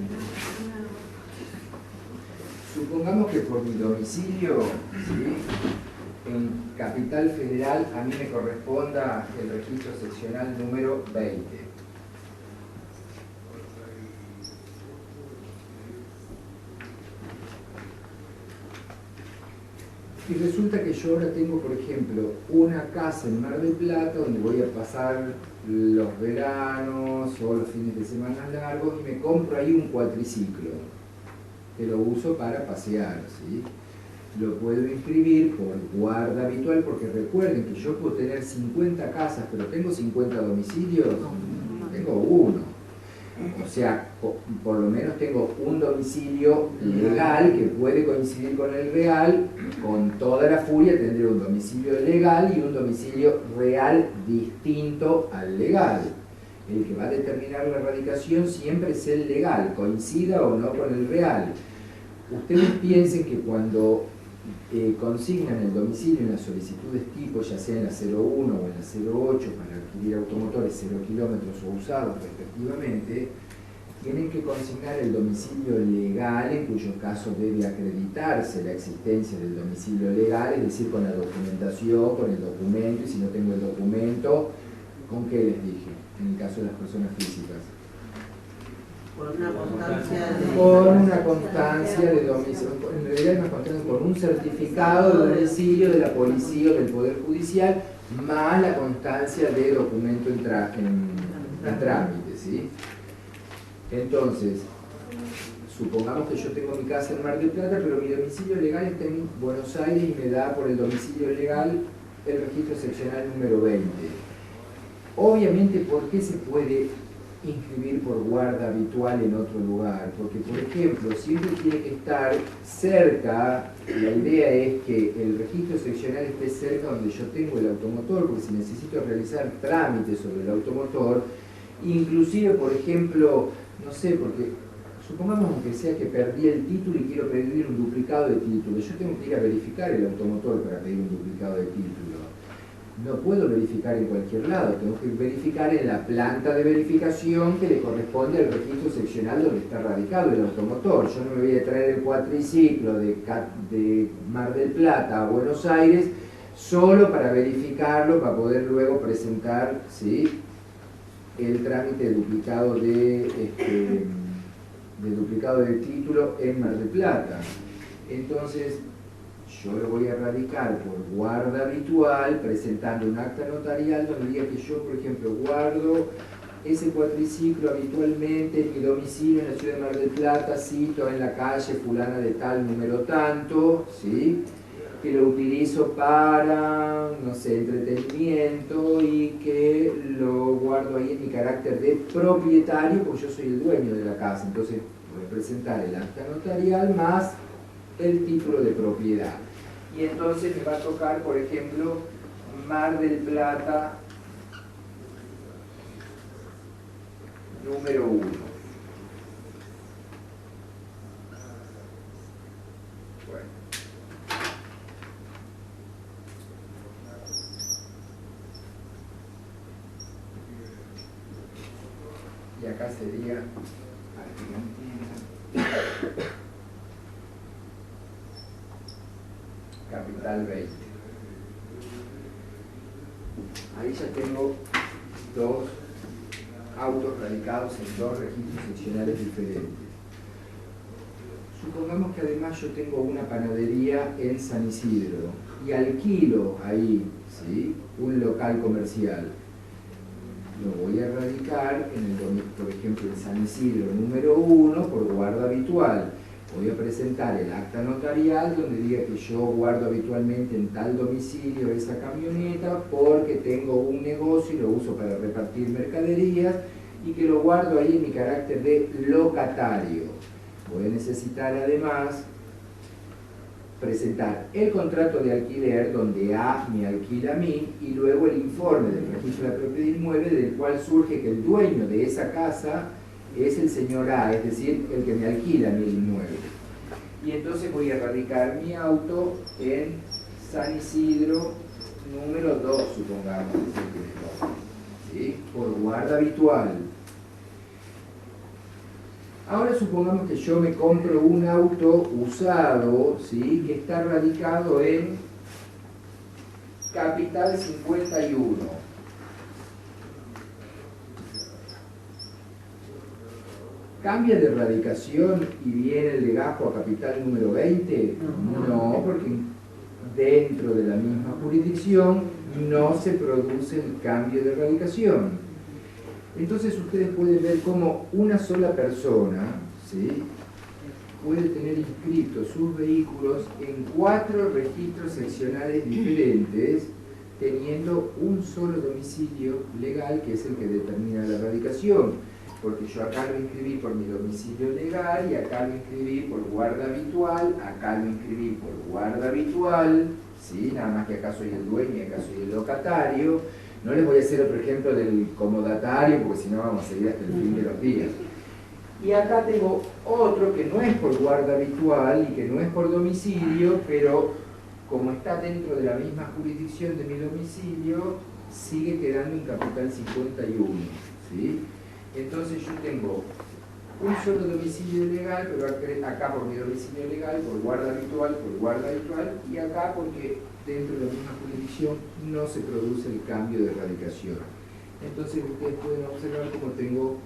supongamos que por mi domicilio, ¿sí? En Capital Federal a mí me corresponda el registro seccional número 20. Y resulta que yo ahora tengo, por ejemplo, una casa en Mar del Plata donde voy a pasar los veranos o los fines de semana largos y me compro ahí un cuatriciclo que lo uso para pasear, ¿sí? lo puedo inscribir por guarda habitual, porque recuerden que yo puedo tener 50 casas, pero ¿tengo 50 domicilios? Tengo uno. O sea, por lo menos tengo un domicilio legal que puede coincidir con el real. Con toda la furia tendré un domicilio legal y un domicilio real distinto al legal. El que va a determinar la radicación siempre es el legal, coincida o no con el real. Ustedes piensen que cuando consignan el domicilio en las solicitudes tipo, ya sea en la 01 o en la 08 para adquirir automotores 0 kilómetros o usados respectivamente, tienen que consignar el domicilio legal, en cuyo caso debe acreditarse la existencia del domicilio legal, es decir, con la documentación, con el documento, y si no tengo el documento, ¿con qué les dije? En el caso de las personas físicas. Por una constancia de... Con una constancia de domicilio, en realidad una constancia con un certificado de domicilio de la policía o del Poder Judicial, más la constancia de documento en trámite, ¿sí? Entonces, supongamos que yo tengo mi casa en Mar del Plata, pero mi domicilio legal está en Buenos Aires y me da por el domicilio legal el registro seccional número 20. Obviamente, ¿por qué se puede inscribir por guarda habitual en otro lugar? Porque, por ejemplo, siempre tiene que estar cerca, la idea es que el registro seccional esté cerca donde yo tengo el automotor, porque si necesito realizar trámites sobre el automotor, inclusive, por ejemplo, no sé, porque supongamos aunque sea que perdí el título y quiero pedir un duplicado de título, yo tengo que ir a verificar el automotor para pedir un duplicado de título. No puedo verificar en cualquier lado, tengo que verificar en la planta de verificación que le corresponde al registro seccional donde está radicado el automotor. Yo no me voy a traer el cuatriciclo de Mar del Plata a Buenos Aires solo para verificarlo, para poder luego presentar, ¿sí?, el trámite de duplicado de título en Mar del Plata. Entonces, yo lo voy a radicar por guarda habitual, presentando un acta notarial donde diga que yo, por ejemplo, guardo ese cuatriciclo habitualmente en mi domicilio en la ciudad de Mar del Plata, cito en la calle fulana de tal número tanto, ¿sí?, que lo utilizo para, no sé, entretenimiento y que lo guardo ahí en mi carácter de propietario, porque yo soy el dueño de la casa. Entonces voy a presentar el acta notarial más el título de propiedad. Y entonces me va a tocar, por ejemplo, Mar del Plata número 1. Bueno. Y acá sería, para que no entiendan, Capital 20. Ahí ya tengo dos autos radicados en dos registros seccionales diferentes. Supongamos que además yo tengo una panadería en San Isidro y alquilo ahí, ¿sí?, un local comercial. Lo voy a radicar en el, por ejemplo, en San Isidro número 1 por guarda habitual. Voy a presentar el acta notarial donde diga que yo guardo habitualmente en tal domicilio esa camioneta porque tengo un negocio y lo uso para repartir mercaderías y que lo guardo ahí en mi carácter de locatario. Voy a necesitar además presentar el contrato de alquiler donde A me alquila a mí y luego el informe del registro de la propiedad inmueble del cual surge que el dueño de esa casa es el señor A, es decir, el que me alquila mi inmueble. Y entonces voy a radicar mi auto en San Isidro número 2, supongamos, ¿sí?, por guarda habitual. Ahora supongamos que yo me compro un auto usado, ¿sí?, que está radicado en Capital 51. ¿Cambia de radicación y viene el legajo a Capital número 20? No, porque dentro de la misma jurisdicción no se produce el cambio de radicación. Entonces ustedes pueden ver cómo una sola persona, ¿sí?, puede tener inscritos sus vehículos en 4 registros seccionales diferentes, teniendo un solo domicilio legal, que es el que determina la radicación. Porque yo acá lo inscribí por mi domicilio legal, y acá lo inscribí por guarda habitual, acá lo inscribí por guarda habitual, ¿sí? Nada más que acá soy el dueño y acá soy el locatario. No les voy a hacer otro ejemplo del comodatario, porque si no vamos a seguir hasta el fin de los días. Y acá tengo otro que no es por guarda habitual y que no es por domicilio, pero como está dentro de la misma jurisdicción de mi domicilio, sigue quedando en capital 51, ¿sí? Entonces yo tengo un solo domicilio legal, pero acá por mi domicilio legal, por guarda habitual, y acá porque dentro de la misma jurisdicción no se produce el cambio de radicación. Entonces ustedes pueden observar cómo tengo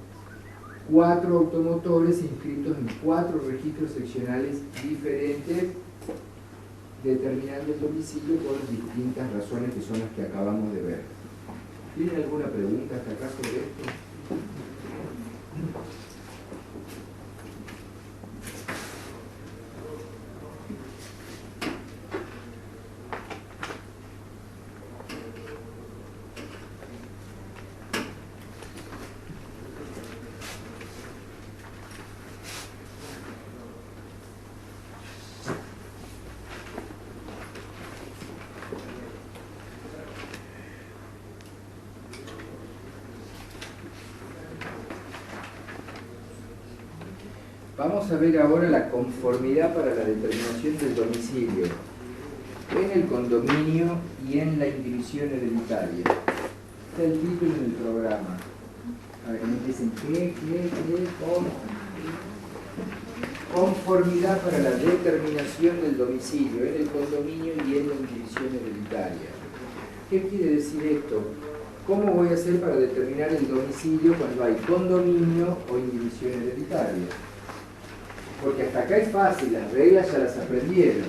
4 automotores inscritos en 4 registros seccionales diferentes, determinando el domicilio por distintas razones que son las que acabamos de ver. ¿Tienen alguna pregunta hasta acá sobre esto? Vamos a ver ahora la conformidad para la determinación del domicilio en el condominio y en la indivisión hereditaria. Está el título en el programa. A ver, me dicen conformidad para la determinación del domicilio en el condominio y en la indivisión hereditaria. ¿Qué quiere decir esto? ¿Cómo voy a hacer para determinar el domicilio cuando hay condominio o indivisión hereditaria? Porque hasta acá es fácil, las reglas ya las aprendieron.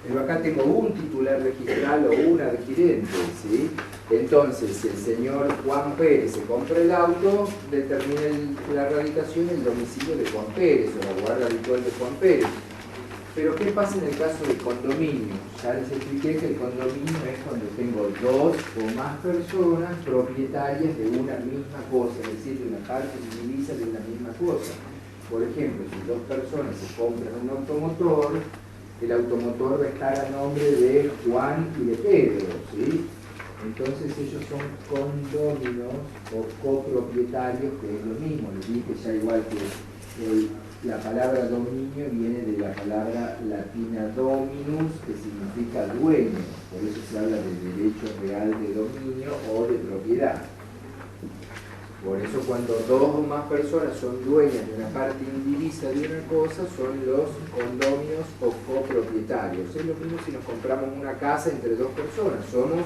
Pero acá tengo un titular registral o un adquirente, ¿sí? Entonces, si el señor Juan Pérez se compra el auto, determina la radicación el domicilio de Juan Pérez o la guarda habitual de Juan Pérez. Pero ¿qué pasa en el caso del condominio? Ya les expliqué que el condominio es cuando tengo 2 o más personas propietarias de una misma cosa, es decir, de una parte indivisa de una misma cosa. Por ejemplo, si 2 personas se compran un automotor, el automotor va a estar a nombre de Juan y de Pedro, ¿sí? Entonces ellos son condóminos o copropietarios, que es lo mismo. Les dije ya igual que la palabra dominio viene de la palabra latina dominus, que significa dueño. Por eso se habla de derecho real de dominio o de propiedad. Por eso cuando 2 o más personas son dueñas de una parte indivisa de una cosa, son los condóminos o copropietarios. Es lo mismo si nos compramos una casa entre 2 personas, somos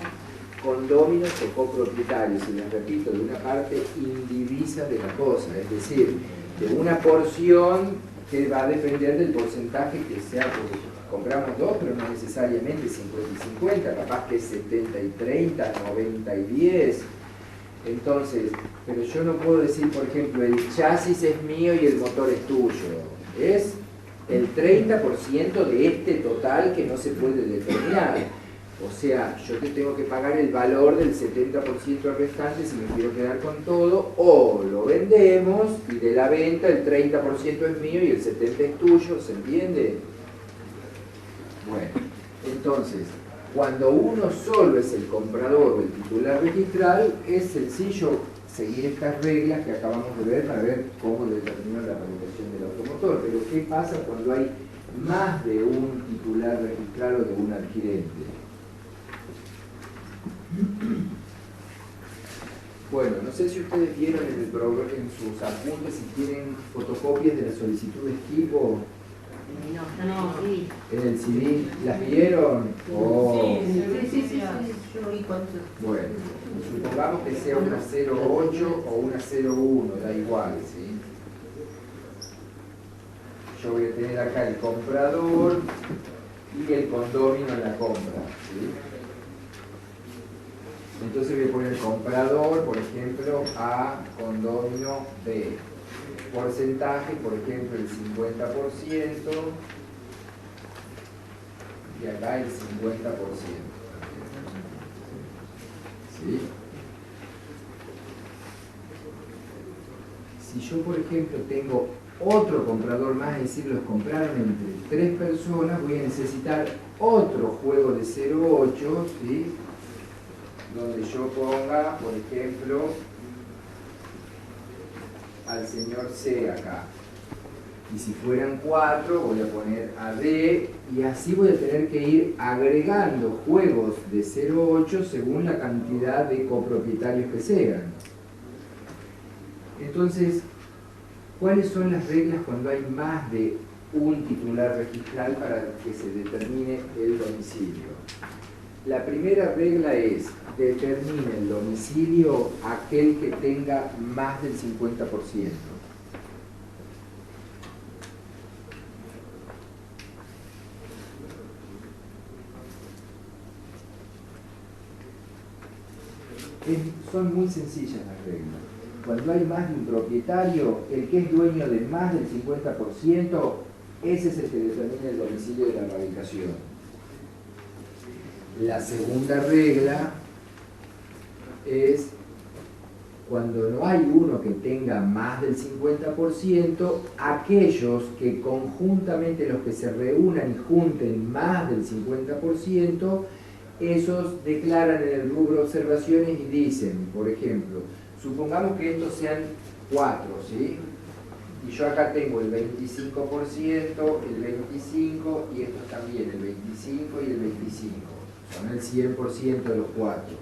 condóminos o copropietarios, y les repito, de una parte indivisa de la cosa, es decir, de una porción que va a depender del porcentaje que sea, porque compramos 2, pero no necesariamente 50 y 50, capaz que es 70 y 30, 90 y 10. Entonces, pero yo no puedo decir, por ejemplo, el chasis es mío y el motor es tuyo. Es el 30% de este total que no se puede determinar. O sea, yo te tengo que pagar el valor del 70% restante si me quiero quedar con todo, o lo vendemos y de la venta el 30% es mío y el 70% es tuyo, ¿se entiende? Bueno, entonces, cuando uno solo es el comprador o el titular registral, es sencillo seguir estas reglas que acabamos de ver para ver cómo determinar la radicación del automotor. Pero ¿qué pasa cuando hay más de un titular registral o de un adquirente? Bueno, no sé si ustedes vieron en sus apuntes si tienen fotocopias de la solicitud de equipo. No, sí. En el civil, ¿las vieron? Oh. Sí, yo oí cuánto. Bueno, supongamos que sea una 08 o una 01, da igual, ¿sí? Yo voy a tener acá el comprador y el condominio en la compra, ¿sí? Entonces voy a poner comprador, por ejemplo, A, condominio B. porcentaje, por ejemplo, el 50%, y acá el 50%. ¿Sí? Si yo, por ejemplo, tengo otro comprador más, es decir, los compraron entre 3 personas, voy a necesitar otro juego de 0,8, ¿sí? Donde yo ponga, por ejemplo, al señor C acá. Y si fueran 4, voy a poner a D, y así voy a tener que ir agregando juegos de 0,8 según la cantidad de copropietarios que sean. Entonces, ¿cuáles son las reglas cuando hay más de un titular registral para que se determine el domicilio? La primera regla es: determine el domicilio aquel que tenga más del 50%. Son muy sencillas las reglas. Cuando hay más de un propietario, el que es dueño de más del 50%, ese es el que determina el domicilio de la radicación. La segunda regla es cuando no hay uno que tenga más del 50%, aquellos que conjuntamente, los que se reúnan y junten más del 50%, esos declaran en el rubro observaciones y dicen, por ejemplo, supongamos que estos sean 4, ¿sí? Y yo acá tengo el 25%, el 25% y estos también, el 25 y el 25. Son el 100% de los 4.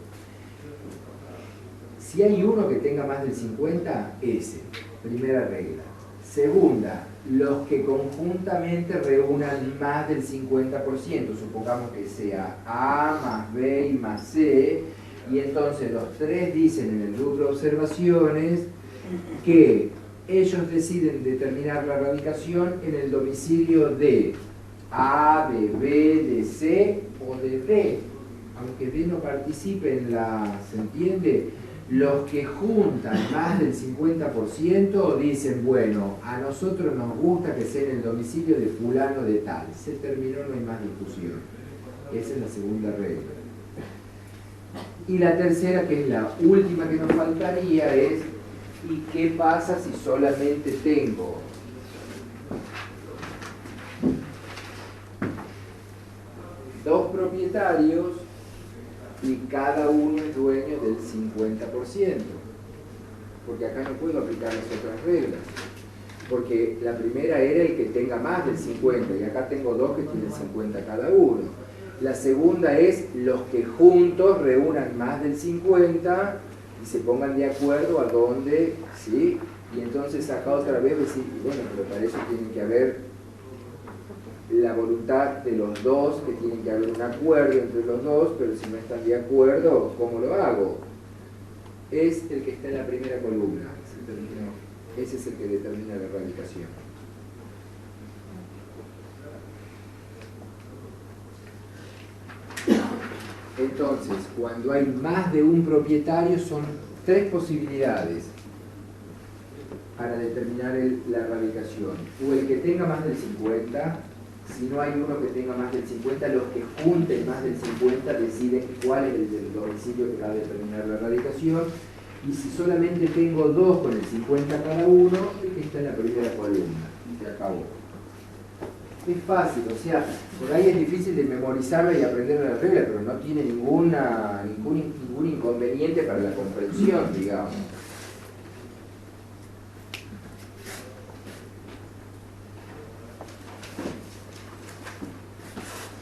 Si hay uno que tenga más del 50, ese. Primera regla. Segunda, los que conjuntamente reúnan más del 50%. Supongamos que sea A más B y más C. Y entonces los 3 dicen en el rubro observaciones que ellos deciden determinar la radicación en el domicilio de A, de B, de C o de D. Aunque D no participe en la... ¿se entiende? Los que juntan más del 50% dicen, bueno, a nosotros nos gusta que sea en el domicilio de fulano de tal. Se terminó, no hay más discusión. Esa es la segunda regla. Y la tercera, que es la última que nos faltaría, es ¿y qué pasa si solamente tengo dos propietarios y cada uno es dueño del 50%? Porque acá no puedo aplicar las otras reglas. Porque la primera era el que tenga más del 50 y acá tengo dos que tienen 50 cada uno. La segunda es los que juntos reúnan más del 50 y se pongan de acuerdo a dónde, ¿sí? Y entonces acá otra vez decir, bueno, pero para eso tiene que haber la voluntad de los dos, que tiene que haber un acuerdo entre los dos, pero si no están de acuerdo, ¿cómo lo hago? Es el que está en la primera columna, ese es el que determina la radicación. Entonces, cuando hay más de un propietario, son 3 posibilidades para determinar la radicación. O el que tenga más del 50, si no hay uno que tenga más del 50, los que junten más del 50 deciden cuál es el domicilio que va a determinar la radicación. Y si solamente tengo 2 con el 50 cada uno, el que está en la primera columna. Se acabó. Es fácil, o sea, por ahí es difícil de memorizarla y aprender la regla, pero no tiene ningún inconveniente para la comprensión, digamos.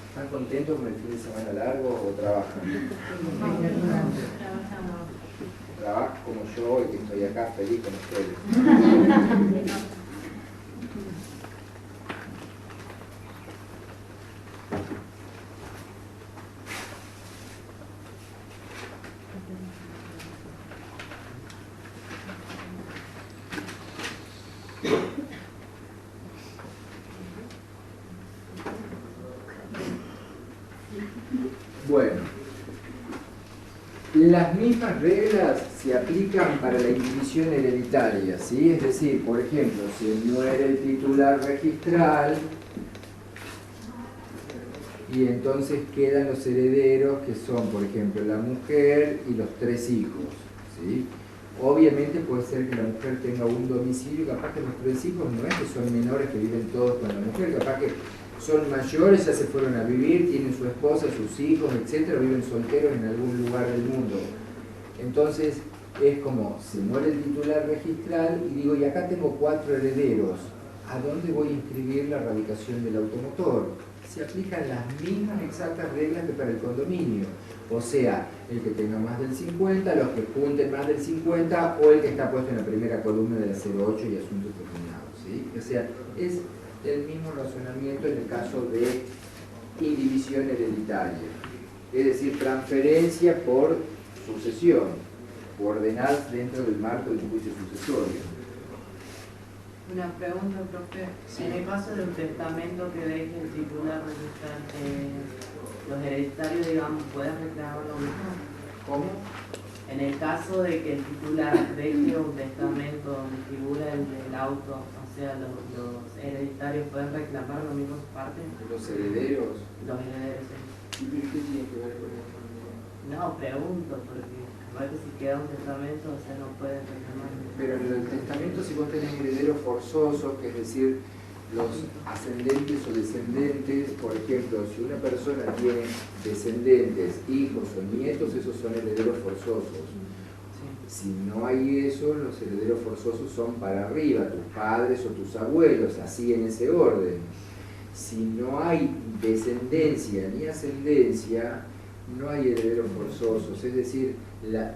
¿Están contentos con el fin de semana largo o trabajan? Trabajan como yo y que estoy acá feliz con ustedes. Bueno, las mismas reglas se aplican para la indivisión hereditaria, ¿sí? Es decir, por ejemplo, si muere el titular registral y entonces quedan los herederos que son, por ejemplo, la mujer y los 3 hijos, ¿sí? Obviamente puede ser que la mujer tenga un domicilio, capaz que los 3 hijos no es que son menores que viven todos con la mujer, capaz que son mayores, ya se fueron a vivir, tienen su esposa, sus hijos, etcétera, viven solteros en algún lugar del mundo. Entonces es como, se muere el titular registral y digo, y acá tengo 4 herederos, ¿a dónde voy a inscribir la radicación del automotor? Se aplican las mismas exactas reglas que para el condominio. O sea, el que tenga más del 50, los que junten más del 50 o el que está puesto en la primera columna de la 08 y asuntos terminados, ¿sí? O sea, es el mismo razonamiento en el caso de indivisión hereditaria. Es decir, transferencia por sucesión, ordenadas dentro del marco del juicio sucesorio. Una pregunta, profe. Sí. En el caso de un testamento que deje el titular registral, los hereditarios, digamos, ¿pueden reclamar lo mismo? ¿Cómo? En el caso de que el titular deje un testamento donde figura el auto, o sea, los hereditarios pueden reclamar lo mismo su parte. Los herederos. Los herederos. ¿Y qué tiene que ver con esto? No, pregunto, porque capaz que si queda un testamento, o sea, no pueden reclamar. Pero en el testamento, si vos tenés herederos forzosos, que es decir, los ascendentes o descendentes, por ejemplo, si una persona tiene descendentes, hijos o nietos, esos son herederos forzosos. Si no hay eso, los herederos forzosos son para arriba, tus padres o tus abuelos, así en ese orden. Si no hay descendencia ni ascendencia, no hay herederos forzosos, es decir,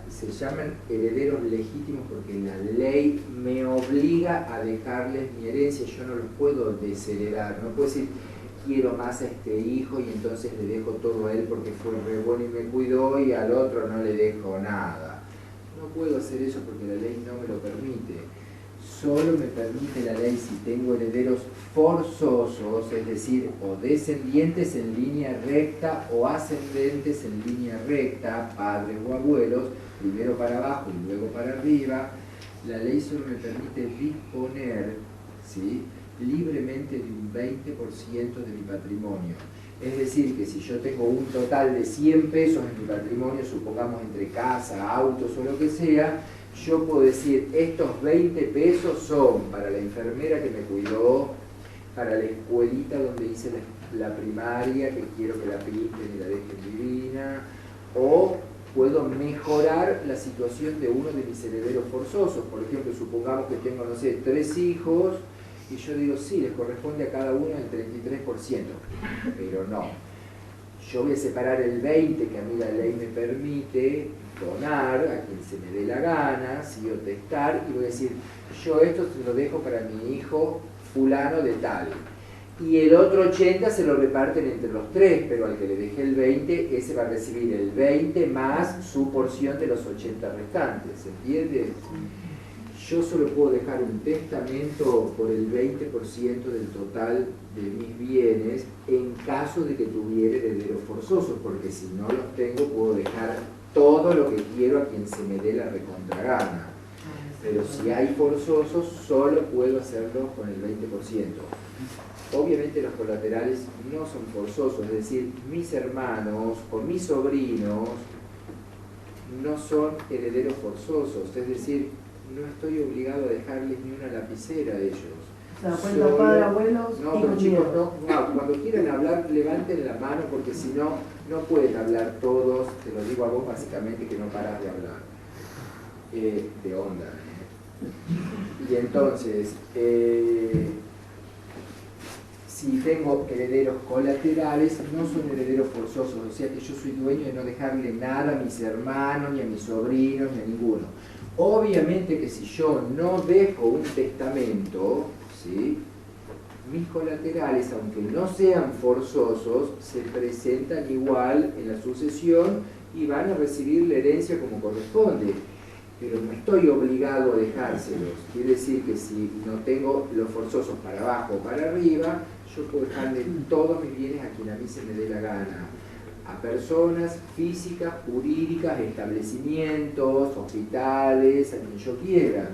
se llaman herederos legítimos porque la ley me obliga a dejarles mi herencia, yo no los puedo desheredar, no puedo decir quiero más a este hijo y entonces le dejo todo a él porque fue re bueno y me cuidó y al otro no le dejo nada. No puedo hacer eso porque la ley no me lo permite. Solo me permite la ley si tengo herederos forzosos, es decir, o descendientes en línea recta o ascendentes en línea recta, padres o abuelos, primero para abajo y luego para arriba. La ley solo me permite disponer, ¿sí?, libremente de un 20% de mi patrimonio. Es decir, que si yo tengo un total de 100 pesos en mi patrimonio, supongamos entre casa, autos o lo que sea, yo puedo decir, estos 20 pesos son para la enfermera que me cuidó, para la escuelita donde hice la primaria, que quiero que la pinten y la dejen divina, o puedo mejorar la situación de uno de mis herederos forzosos. Por ejemplo, supongamos que tengo, no sé, 3 hijos, y yo digo, sí, les corresponde a cada uno el 33%, pero no. Yo voy a separar el 20% que a mí la ley me permite donar a quien se me dé la gana, sí, o testar, y voy a decir, yo esto se lo dejo para mi hijo fulano de tal. Y el otro 80% se lo reparten entre los 3, pero al que le dejé el 20, ese va a recibir el 20 más su porción de los 80 restantes, ¿se entiende? Yo solo puedo dejar un testamento por el 20% del total de mis bienes en caso de que tuviera herederos forzosos, porque si no los tengo puedo dejar todo lo que quiero a quien se me dé la recontragana. Pero si hay forzosos, solo puedo hacerlo con el 20%. Obviamente los colaterales no son forzosos, es decir, mis hermanos o mis sobrinos no son herederos forzosos, es decir, no estoy obligado a dejarles ni una lapicera a ellos. O sea, cuenta padre, abuelos, no, hijos, pero chicos, nietos. no, cuando quieran hablar, levanten la mano porque si no, no pueden hablar todos, te lo digo a vos básicamente que no paras de hablar. De onda. Y entonces, si tengo herederos colaterales, no son herederos forzosos, o sea que yo soy dueño de no dejarle nada a mis hermanos, ni a mis sobrinos, ni a ninguno. Obviamente que si yo no dejo un testamento, ¿sí?, mis colaterales, aunque no sean forzosos, se presentan igual en la sucesión y van a recibir la herencia como corresponde. Pero no estoy obligado a dejárselos. Quiere decir que si no tengo los forzosos para abajo o para arriba, yo puedo dejarle todos mis bienes a quien a mí se me dé la gana. a personas físicas, jurídicas, establecimientos, hospitales, a quien yo quiera.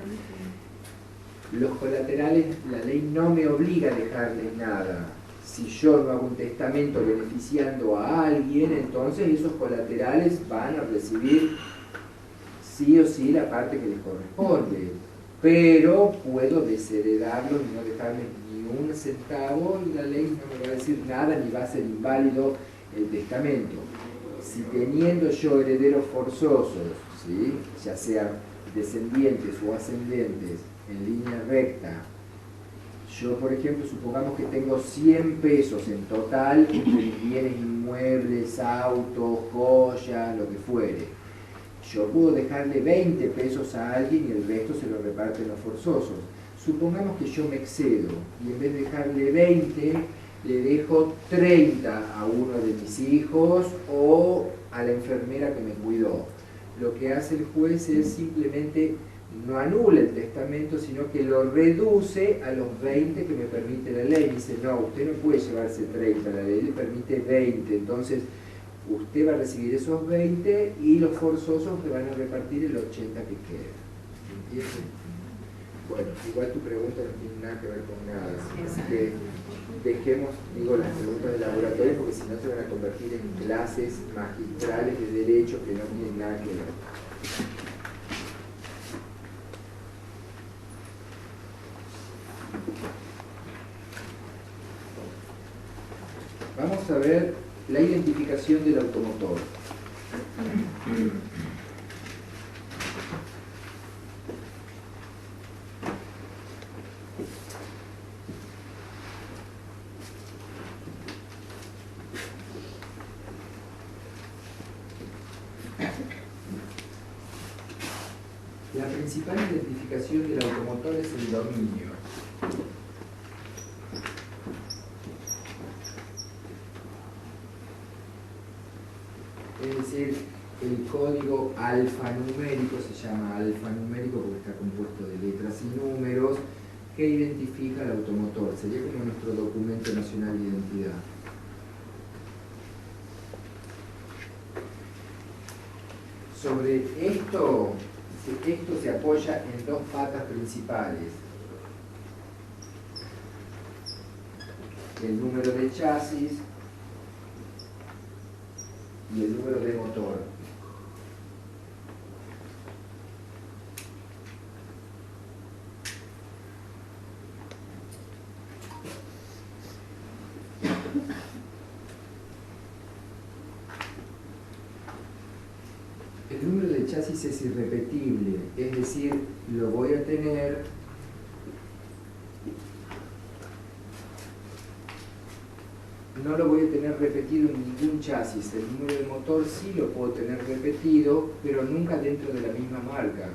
Los colaterales, la ley no me obliga a dejarles nada. Si yo no hago un testamento beneficiando a alguien, entonces esos colaterales van a recibir sí o sí la parte que les corresponde. Pero puedo desheredarlos y no dejarles ni un centavo y la ley no me va a decir nada ni va a ser inválido el testamento. Si teniendo yo herederos forzosos, ¿sí?, ya sea descendientes o ascendentes en línea recta, yo por ejemplo supongamos que tengo 100 pesos en total entre mis bienes inmuebles, autos, joyas, lo que fuere. Yo puedo dejarle 20 pesos a alguien y el resto se lo reparten los forzosos. Supongamos que yo me excedo y en vez de dejarle 20, le dejo 30 a uno de mis hijos o a la enfermera que me cuidó. Lo que hace el juez es simplemente no anula el testamento, sino que lo reduce a los 20 que me permite la ley. Dice, no, usted no puede llevarse 30, la ley le permite 20, entonces usted va a recibir esos 20 y los forzosos le van a repartir el 80 que queda. ¿Entiendes? Bueno, igual tu pregunta no tiene nada que ver con nada, así que dejemos, las preguntas de laboratorio porque si no se van a convertir en clases magistrales de derecho que no tienen nada que ver. Vamos a ver la identificación del automotor. La principal identificación del automotor es el dominio. Es decir, el código alfanumérico se llama alfanumérico porque está compuesto de letras y números que identifica al automotor. Sería como nuestro documento nacional de identidad. Sobre esto se apoya en dos patas principales. El número de chasis y el número de motor. El número de chasis es irrepetible, es decir, lo voy a tener no lo voy a tener repetido en ningún chasis. El número de motor sí lo puedo tener repetido, pero nunca dentro de la misma marca.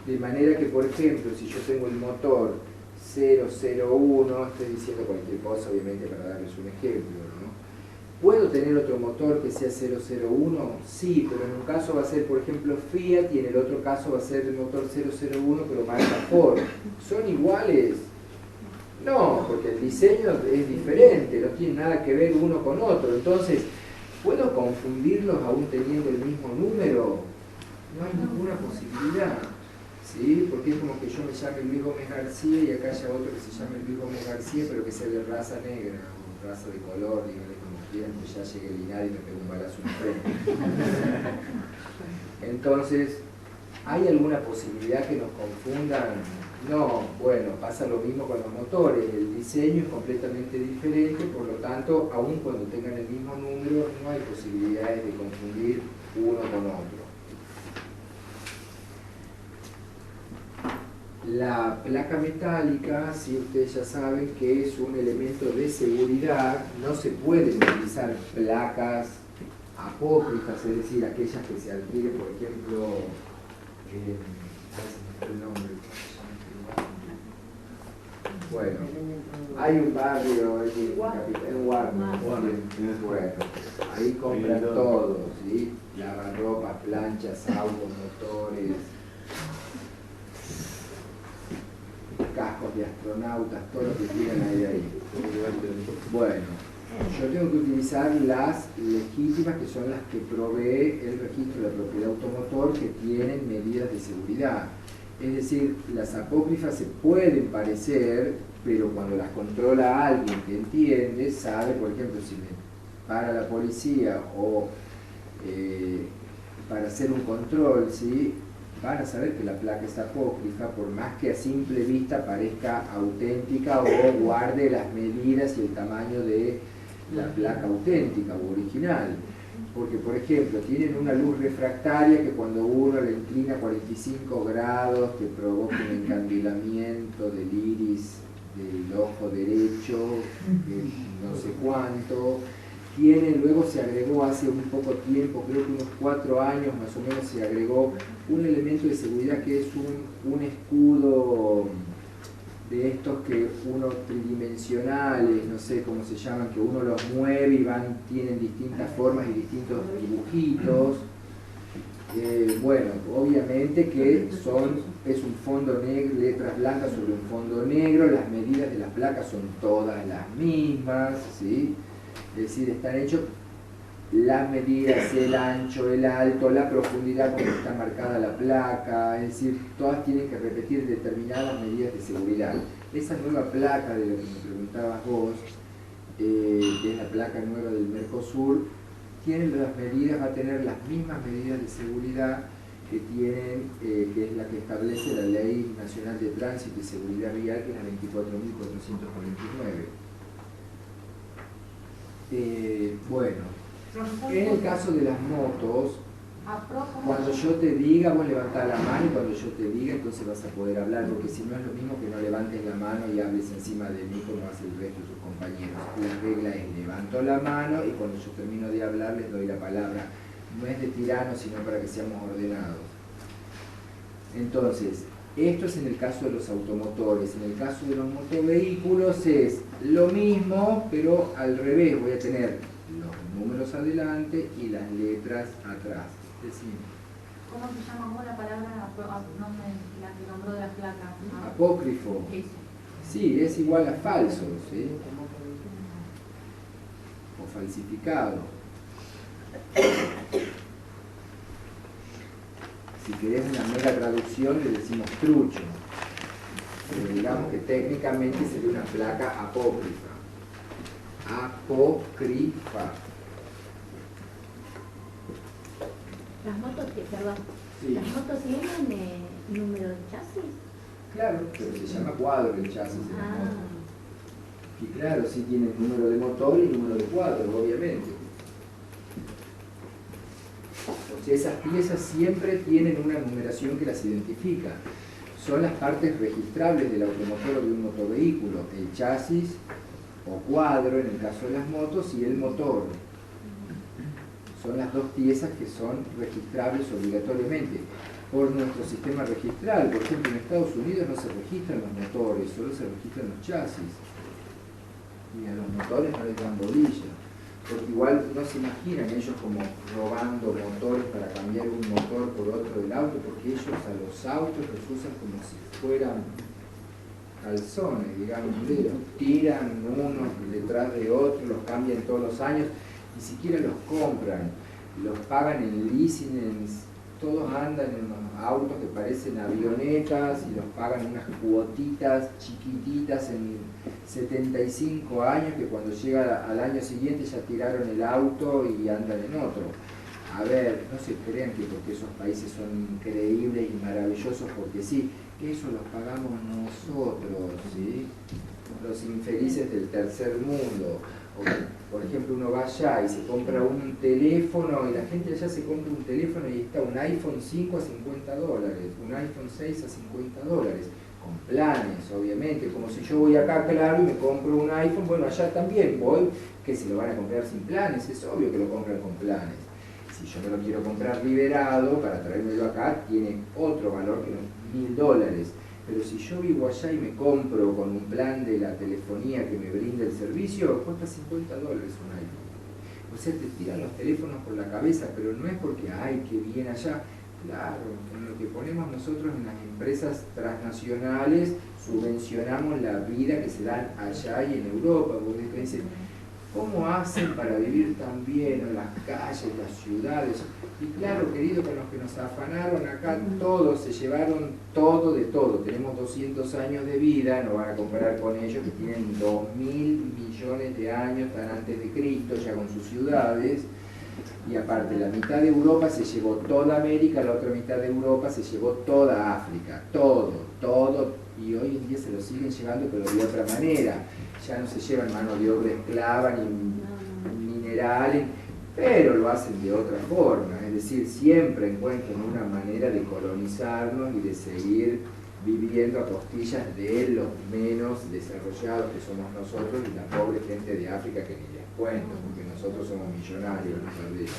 De manera que, por ejemplo, si yo tengo el motor 001, estoy diciendo cualquier cosa, obviamente, para darles un ejemplo, ¿no? ¿Puedo tener otro motor que sea 001? Sí, pero en un caso va a ser, por ejemplo, Fiat y en el otro caso va a ser el motor 001, pero marca Ford. ¿Son iguales? No, porque el diseño es diferente, no tiene nada que ver uno con otro. Entonces, ¿puedo confundirlos aún teniendo el mismo número? No hay ninguna posibilidad, ¿sí? Porque es como que yo me llame Luis Gómez García y acá haya otro que se llame Luis Gómez García, pero que sea de raza negra o raza de color, díganle como quieran, que ya llegue el Linares y me pegue un balazo en la frente. Entonces, ¿hay alguna posibilidad que nos confundan? No, bueno, pasa lo mismo con los motores, el diseño es completamente diferente, por lo tanto, aun cuando tengan el mismo número, no hay posibilidades de confundir uno con otro. La placa metálica, si ustedes ya saben que es un elemento de seguridad, no se pueden utilizar placas apócrifas, es decir, aquellas que se adquieren, por ejemplo, el nombre. Bueno, hay un barrio en Warner, bueno, ahí compran todo, ¿sí? Lavarropas, planchas, autos, motores, cascos de astronautas, todo lo que quieran ahí. Bueno, Yo tengo que utilizar las legítimas, que son las que provee el registro de la propiedad automotor, que tienen medidas de seguridad. Es decir, las apócrifas se pueden parecer, pero cuando las controla alguien que entiende, sabe, por ejemplo, si me para la policía o para hacer un control, ¿sí?, van a saber que la placa es apócrifa, por más que a simple vista parezca auténtica o guarde las medidas y el tamaño de la placa auténtica o original. Porque, por ejemplo, tienen una luz refractaria que cuando uno la inclina a 45 grados te provoca un encandilamiento del iris del ojo derecho, no sé cuánto. Luego se agregó hace un poco tiempo, creo que unos 4 años más o menos, se agregó un elemento de seguridad que es un escudo de estos que uno tridimensionales, no sé cómo se llaman, que uno los mueve y tienen distintas formas y distintos dibujitos. Bueno, obviamente que es un fondo negro, letras blancas sobre un fondo negro, las medidas de las placas son todas las mismas, ¿sí? Es decir, están hechos las medidas, el ancho, el alto, la profundidad con que está marcada la placa, es decir, todas tienen que repetir determinadas medidas de seguridad. Esa nueva placa de la que me preguntabas vos, que es la placa nueva del Mercosur, tiene las medidas, va a tener las mismas medidas de seguridad que tienen, que es la que establece la Ley Nacional de Tránsito y Seguridad Vial, que es la 24.449. Bueno, en el caso de las motos, cuando yo te diga, vos levantás la mano, y cuando yo te diga, entonces vas a poder hablar, porque si no es lo mismo que no levantes la mano y hables encima de mí como hace el resto de tus compañeros. La regla es: levanto la mano y cuando yo termino de hablar les doy la palabra. No es de tirano, sino para que seamos ordenados. Entonces, esto es en el caso de los automotores. En el caso de los motovehículos es lo mismo, pero al revés. Voy a tener los números adelante y las letras atrás. Decime. ¿Cómo se llama vos la palabra, la que nombró de la placa? Apócrifo. Eso. Sí, es igual a falso, ¿sí? O falsificado. Si querés una mera traducción, le decimos trucho. Pero digamos que técnicamente sería una placa apócrifa. Apócrifa. Las motos, perdón, Sí. las motos tienen número de chasis. Claro, pero se llama cuadro el chasis de la moto. Ah, Y claro, sí tienen número de motor y número de cuadro, obviamente. O sea, esas piezas siempre tienen una numeración que las identifica. Son las partes registrables del automotor o de un motovehículo: el chasis o cuadro en el caso de las motos y el motor. Son las dos piezas que son registrables obligatoriamente por nuestro sistema registral. Por ejemplo, en Estados Unidos no se registran los motores, solo se registran los chasis. Y a los motores no les dan bolilla. Porque igual no se imaginan ellos como robando motores para cambiar un motor por otro del auto, porque ellos a los autos los usan como si fueran calzones, digamos, los tiran uno detrás de otro, los cambian todos los años, ni siquiera los compran, los pagan en leasing, todos andan en unos autos que parecen avionetas y los pagan unas cuotitas chiquititas en 75 años, que cuando llega al año siguiente ya tiraron el auto y andan en otro. A ver, no se crean que porque esos países son increíbles y maravillosos, porque sí, eso los pagamos nosotros, ¿sí? Los infelices del tercer mundo. O, por ejemplo, uno va allá y se compra un teléfono, y la gente allá se compra un teléfono y está un iPhone 5 a $50, un iPhone 6 a $50, con planes, obviamente. Como si yo voy acá, claro, y me compro un iPhone, bueno, allá también voy, que se lo van a comprar sin planes, es obvio que lo compran con planes. Si yo me lo quiero comprar liberado para traérmelo acá, tiene otro valor que los $1000. Pero si yo vivo allá y me compro con un plan de la telefonía que me brinda el servicio, cuesta $50 un iPhone. O sea, te tiran los teléfonos por la cabeza, pero no es porque, ay, qué bien allá. Claro, en lo que ponemos nosotros en las empresas transnacionales, subvencionamos la vida que se dan allá y en Europa. Porque dicen, ¿cómo hacen para vivir tan bien en las calles, las ciudades? Y claro, querido, con los que nos afanaron acá, todos se llevaron todo de todo. Tenemos 200 años de vida, no van a comparar con ellos que tienen 2.000 millones de años, están antes de Cristo, ya con sus ciudades. Y aparte, la mitad de Europa se llevó toda América, la otra mitad de Europa se llevó toda África, todo, y hoy en día se lo siguen llevando, pero de otra manera. Ya no se llevan mano de obra esclava ni minerales, pero lo hacen de otra forma, es decir, siempre encuentran una manera de colonizarnos y de seguir viviendo a costillas de los menos desarrollados que somos nosotros y la pobre gente de África que ni les cuento, porque nosotros somos millonarios, no se olviden.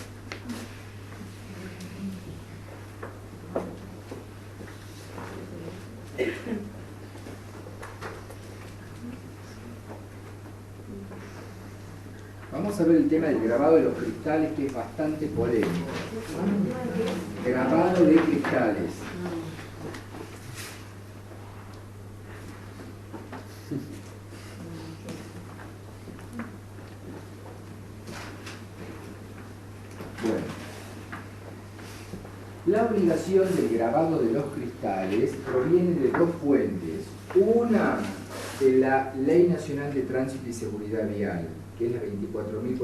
Vamos a ver el tema del grabado de los cristales, que es bastante polémico. Grabado de cristales. Bueno, la obligación del grabado de los cristales proviene de dos fuentes. Una de la Ley Nacional de Tránsito y Seguridad Vial, que es la 24.449.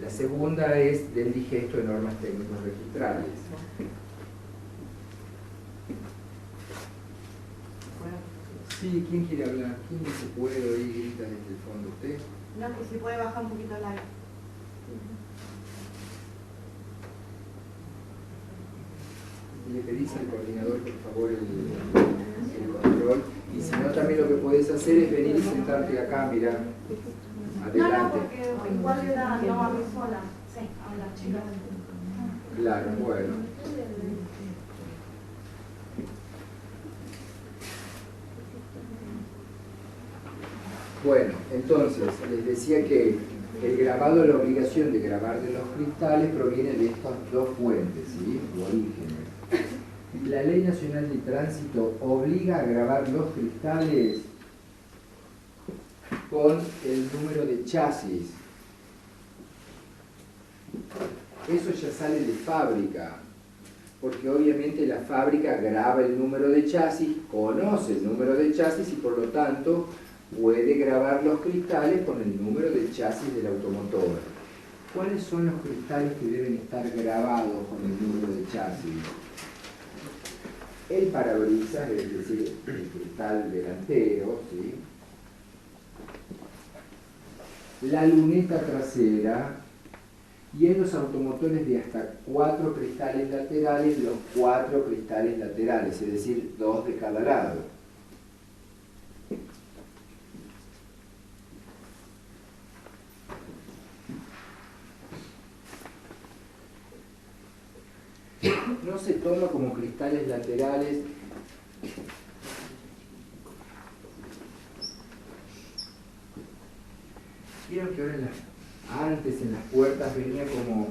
La segunda es del digesto de normas técnicos registrales. Sí, ¿quién quiere hablar? ¿Quién dice puedo y grita desde el fondo? ¿Usted? No, que si puede bajar un poquito el aire. Le pedís al coordinador, por favor, el control. Y si no, también lo que podés hacer es venir y sentarte acá, mira, adelante. No, porque igual le da no a mí sola. Sí, a la chica. Claro, bueno. Bueno, entonces, les decía que el grabado, la obligación de grabar de los cristales proviene de estas dos fuentes, ¿sí? O orígenes. La Ley Nacional de Tránsito obliga a grabar los cristales con el número de chasis. Eso ya sale de fábrica, porque obviamente la fábrica graba el número de chasis, conoce el número de chasis y por lo tanto puede grabar los cristales con el número de chasis del automotor. ¿Cuáles son los cristales que deben estar grabados con el número de chasis? El parabrisas, es decir, el cristal delantero, ¿sí? La luneta trasera, y en los automotores de hasta 4 cristales laterales, los 4 cristales laterales, es decir, 2 de cada lado. No se toma como cristales laterales vieron que ahora antes en las puertas venía como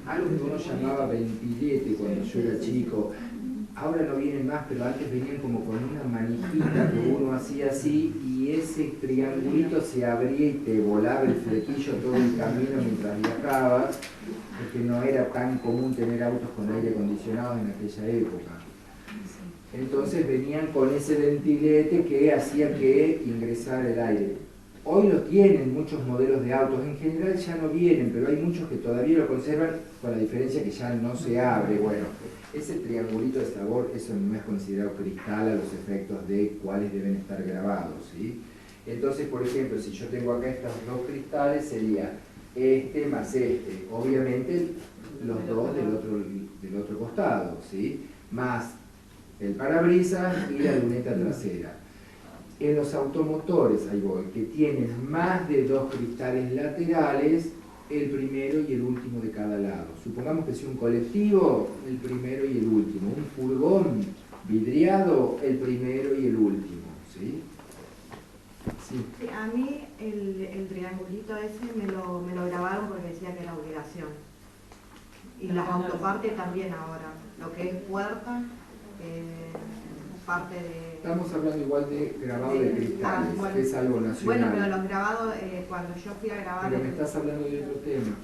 algo que uno llamaba ventilete cuando yo era chico. Ahora no vienen más, pero antes venían como con una manijita que uno hacía así y ese triangulito se abría y te volaba el flequillo todo el camino mientras viajabas, porque no era tan común tener autos con aire acondicionado en aquella época. Entonces venían con ese ventilete que hacía que ingresara el aire. Hoy lo tienen muchos modelos de autos, en general ya no vienen, pero hay muchos que todavía lo conservan, con la diferencia que ya no se abre. Bueno, ese triangulito de sabor, eso no es considerado cristal a los efectos de cuáles deben estar grabados, ¿sí? Entonces, por ejemplo, si yo tengo acá estos dos cristales, sería este más este. Obviamente, los dos del otro costado, ¿sí? Más el parabrisas y la luneta trasera. En los automotores, ahí voy, que tienen más de 2 cristales laterales, el primero y el último de cada lado. Supongamos que sea un colectivo, el primero y el último. Un furgón vidriado, el primero y el último. ¿Sí? Sí. Sí, a mí el triangulito ese me lo grabaron porque decía que era obligación. Y las autopartes también ahora. Lo que es puerta, parte de... Estamos hablando igual de grabado de cristales, bueno. que es algo Bueno, nacional. pero los grabados, cuando yo fui a grabar... Pero me estás hablando de otro tema.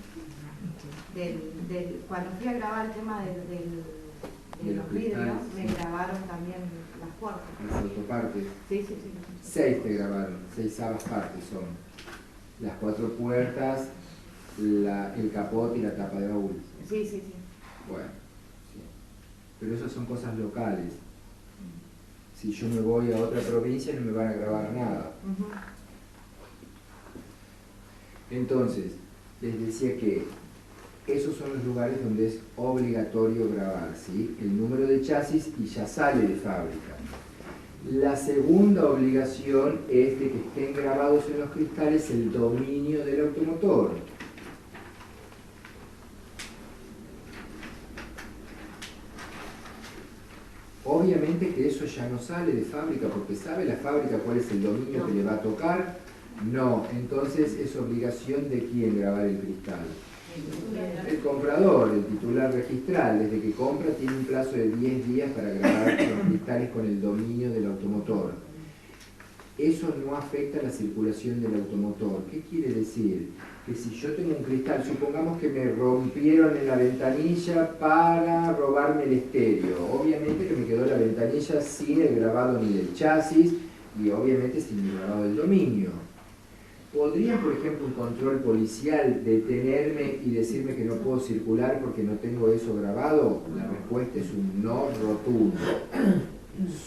Cuando fui a grabar el tema de De los los vidrios, cristales, me sí. grabaron también las puertas. Las autopartes. Sí, sí, sí. 6 te grabaron, 6 partes son. Las 4 puertas, el capote y la tapa de baúl. Sí, sí, sí. Bueno, sí. Pero esas son cosas locales. Si yo me voy a otra provincia no me van a grabar nada. Ujú. Entonces, les decía que esos son los lugares donde es obligatorio grabar, ¿sí? El número de chasis y ya sale de fábrica. La segunda obligación es de que estén grabados en los cristales el dominio del automotor. Obviamente que eso ya no sale de fábrica, porque ¿sabe la fábrica cuál es el dominio que le va a tocar? No, entonces es obligación de quién grabar el cristal. El comprador, el titular registral, desde que compra tiene un plazo de 10 días para grabar los cristales con el dominio del automotor. Eso no afecta a la circulación del automotor. ¿Qué quiere decir? Que si yo tengo un cristal, supongamos que me rompieron en la ventanilla para robarme el estéreo. Obviamente que me quedó la ventanilla sin el grabado ni del chasis y obviamente sin el grabado del dominio. ¿Podría, por ejemplo, un control policial detenerme y decirme que no puedo circular porque no tengo eso grabado? La respuesta es un no rotundo.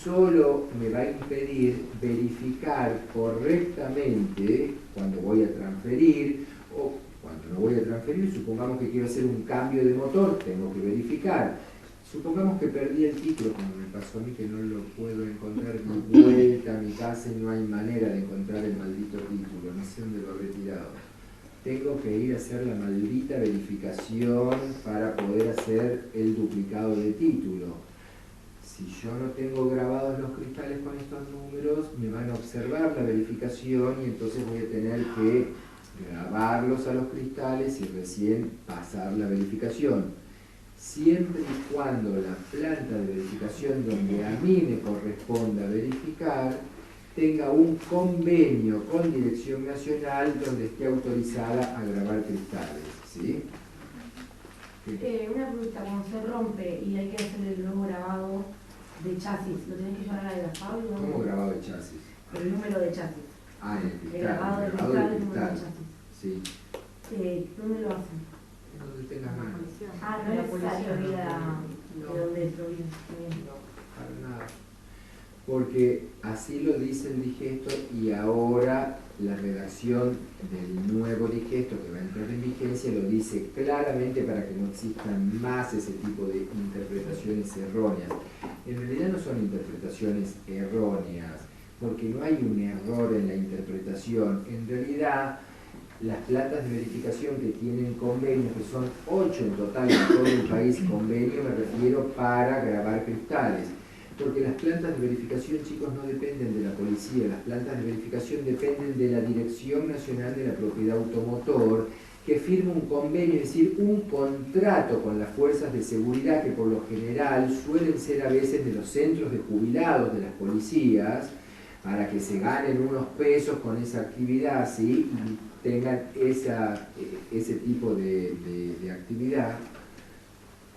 Solo me va a impedir verificar correctamente cuando voy a transferir o cuando no voy a transferir. Supongamos que quiero hacer un cambio de motor, tengo que verificar. Supongamos que perdí el título, como me pasó a mí, que no lo puedo encontrar, mi vuelta a mi casa y no hay manera de encontrar el maldito título, no sé dónde lo habré tirado. Tengo que ir a hacer la maldita verificación para poder hacer el duplicado de título. Si yo no tengo grabados los cristales con estos números, me van a observar la verificación y entonces voy a tener que grabarlos a los cristales y recién pasar la verificación. Siempre y cuando la planta de verificación donde a mí me corresponda verificar tenga un convenio con Dirección Nacional donde esté autorizada a grabar cristales, ¿sí? Una pregunta, cuando se rompe y hay que hacer el nuevo grabado de chasis, ¿lo tenés que llevar a la fábrica? ¿Cómo grabado de chasis? El número de chasis. Ah, en el El cristal. grabado de grabado cristal, del el número de cristal. chasis. Sí. ¿Dónde lo hacen? Donde tengas ganas. Ah, no es necesario ir a de donde proviene. Para nada. Porque así lo dice el digesto y ahora la redacción del nuevo digesto que va a entrar en vigencia lo dice claramente para que no existan más ese tipo de interpretaciones erróneas. En realidad no son interpretaciones erróneas, porque no hay un error en la interpretación. En realidad, las plantas de verificación que tienen convenio, que son 8 en total en todo el país, convenio me refiero para grabar cristales. Porque las plantas de verificación, chicos, no dependen de la policía, las plantas de verificación dependen de la Dirección Nacional de la Propiedad Automotor, que firma un convenio, es decir, un contrato con las fuerzas de seguridad que por lo general suelen ser a veces de los centros de jubilados de las policías, para que se ganen unos pesos con esa actividad, ¿sí? Y tengan ese tipo de actividad.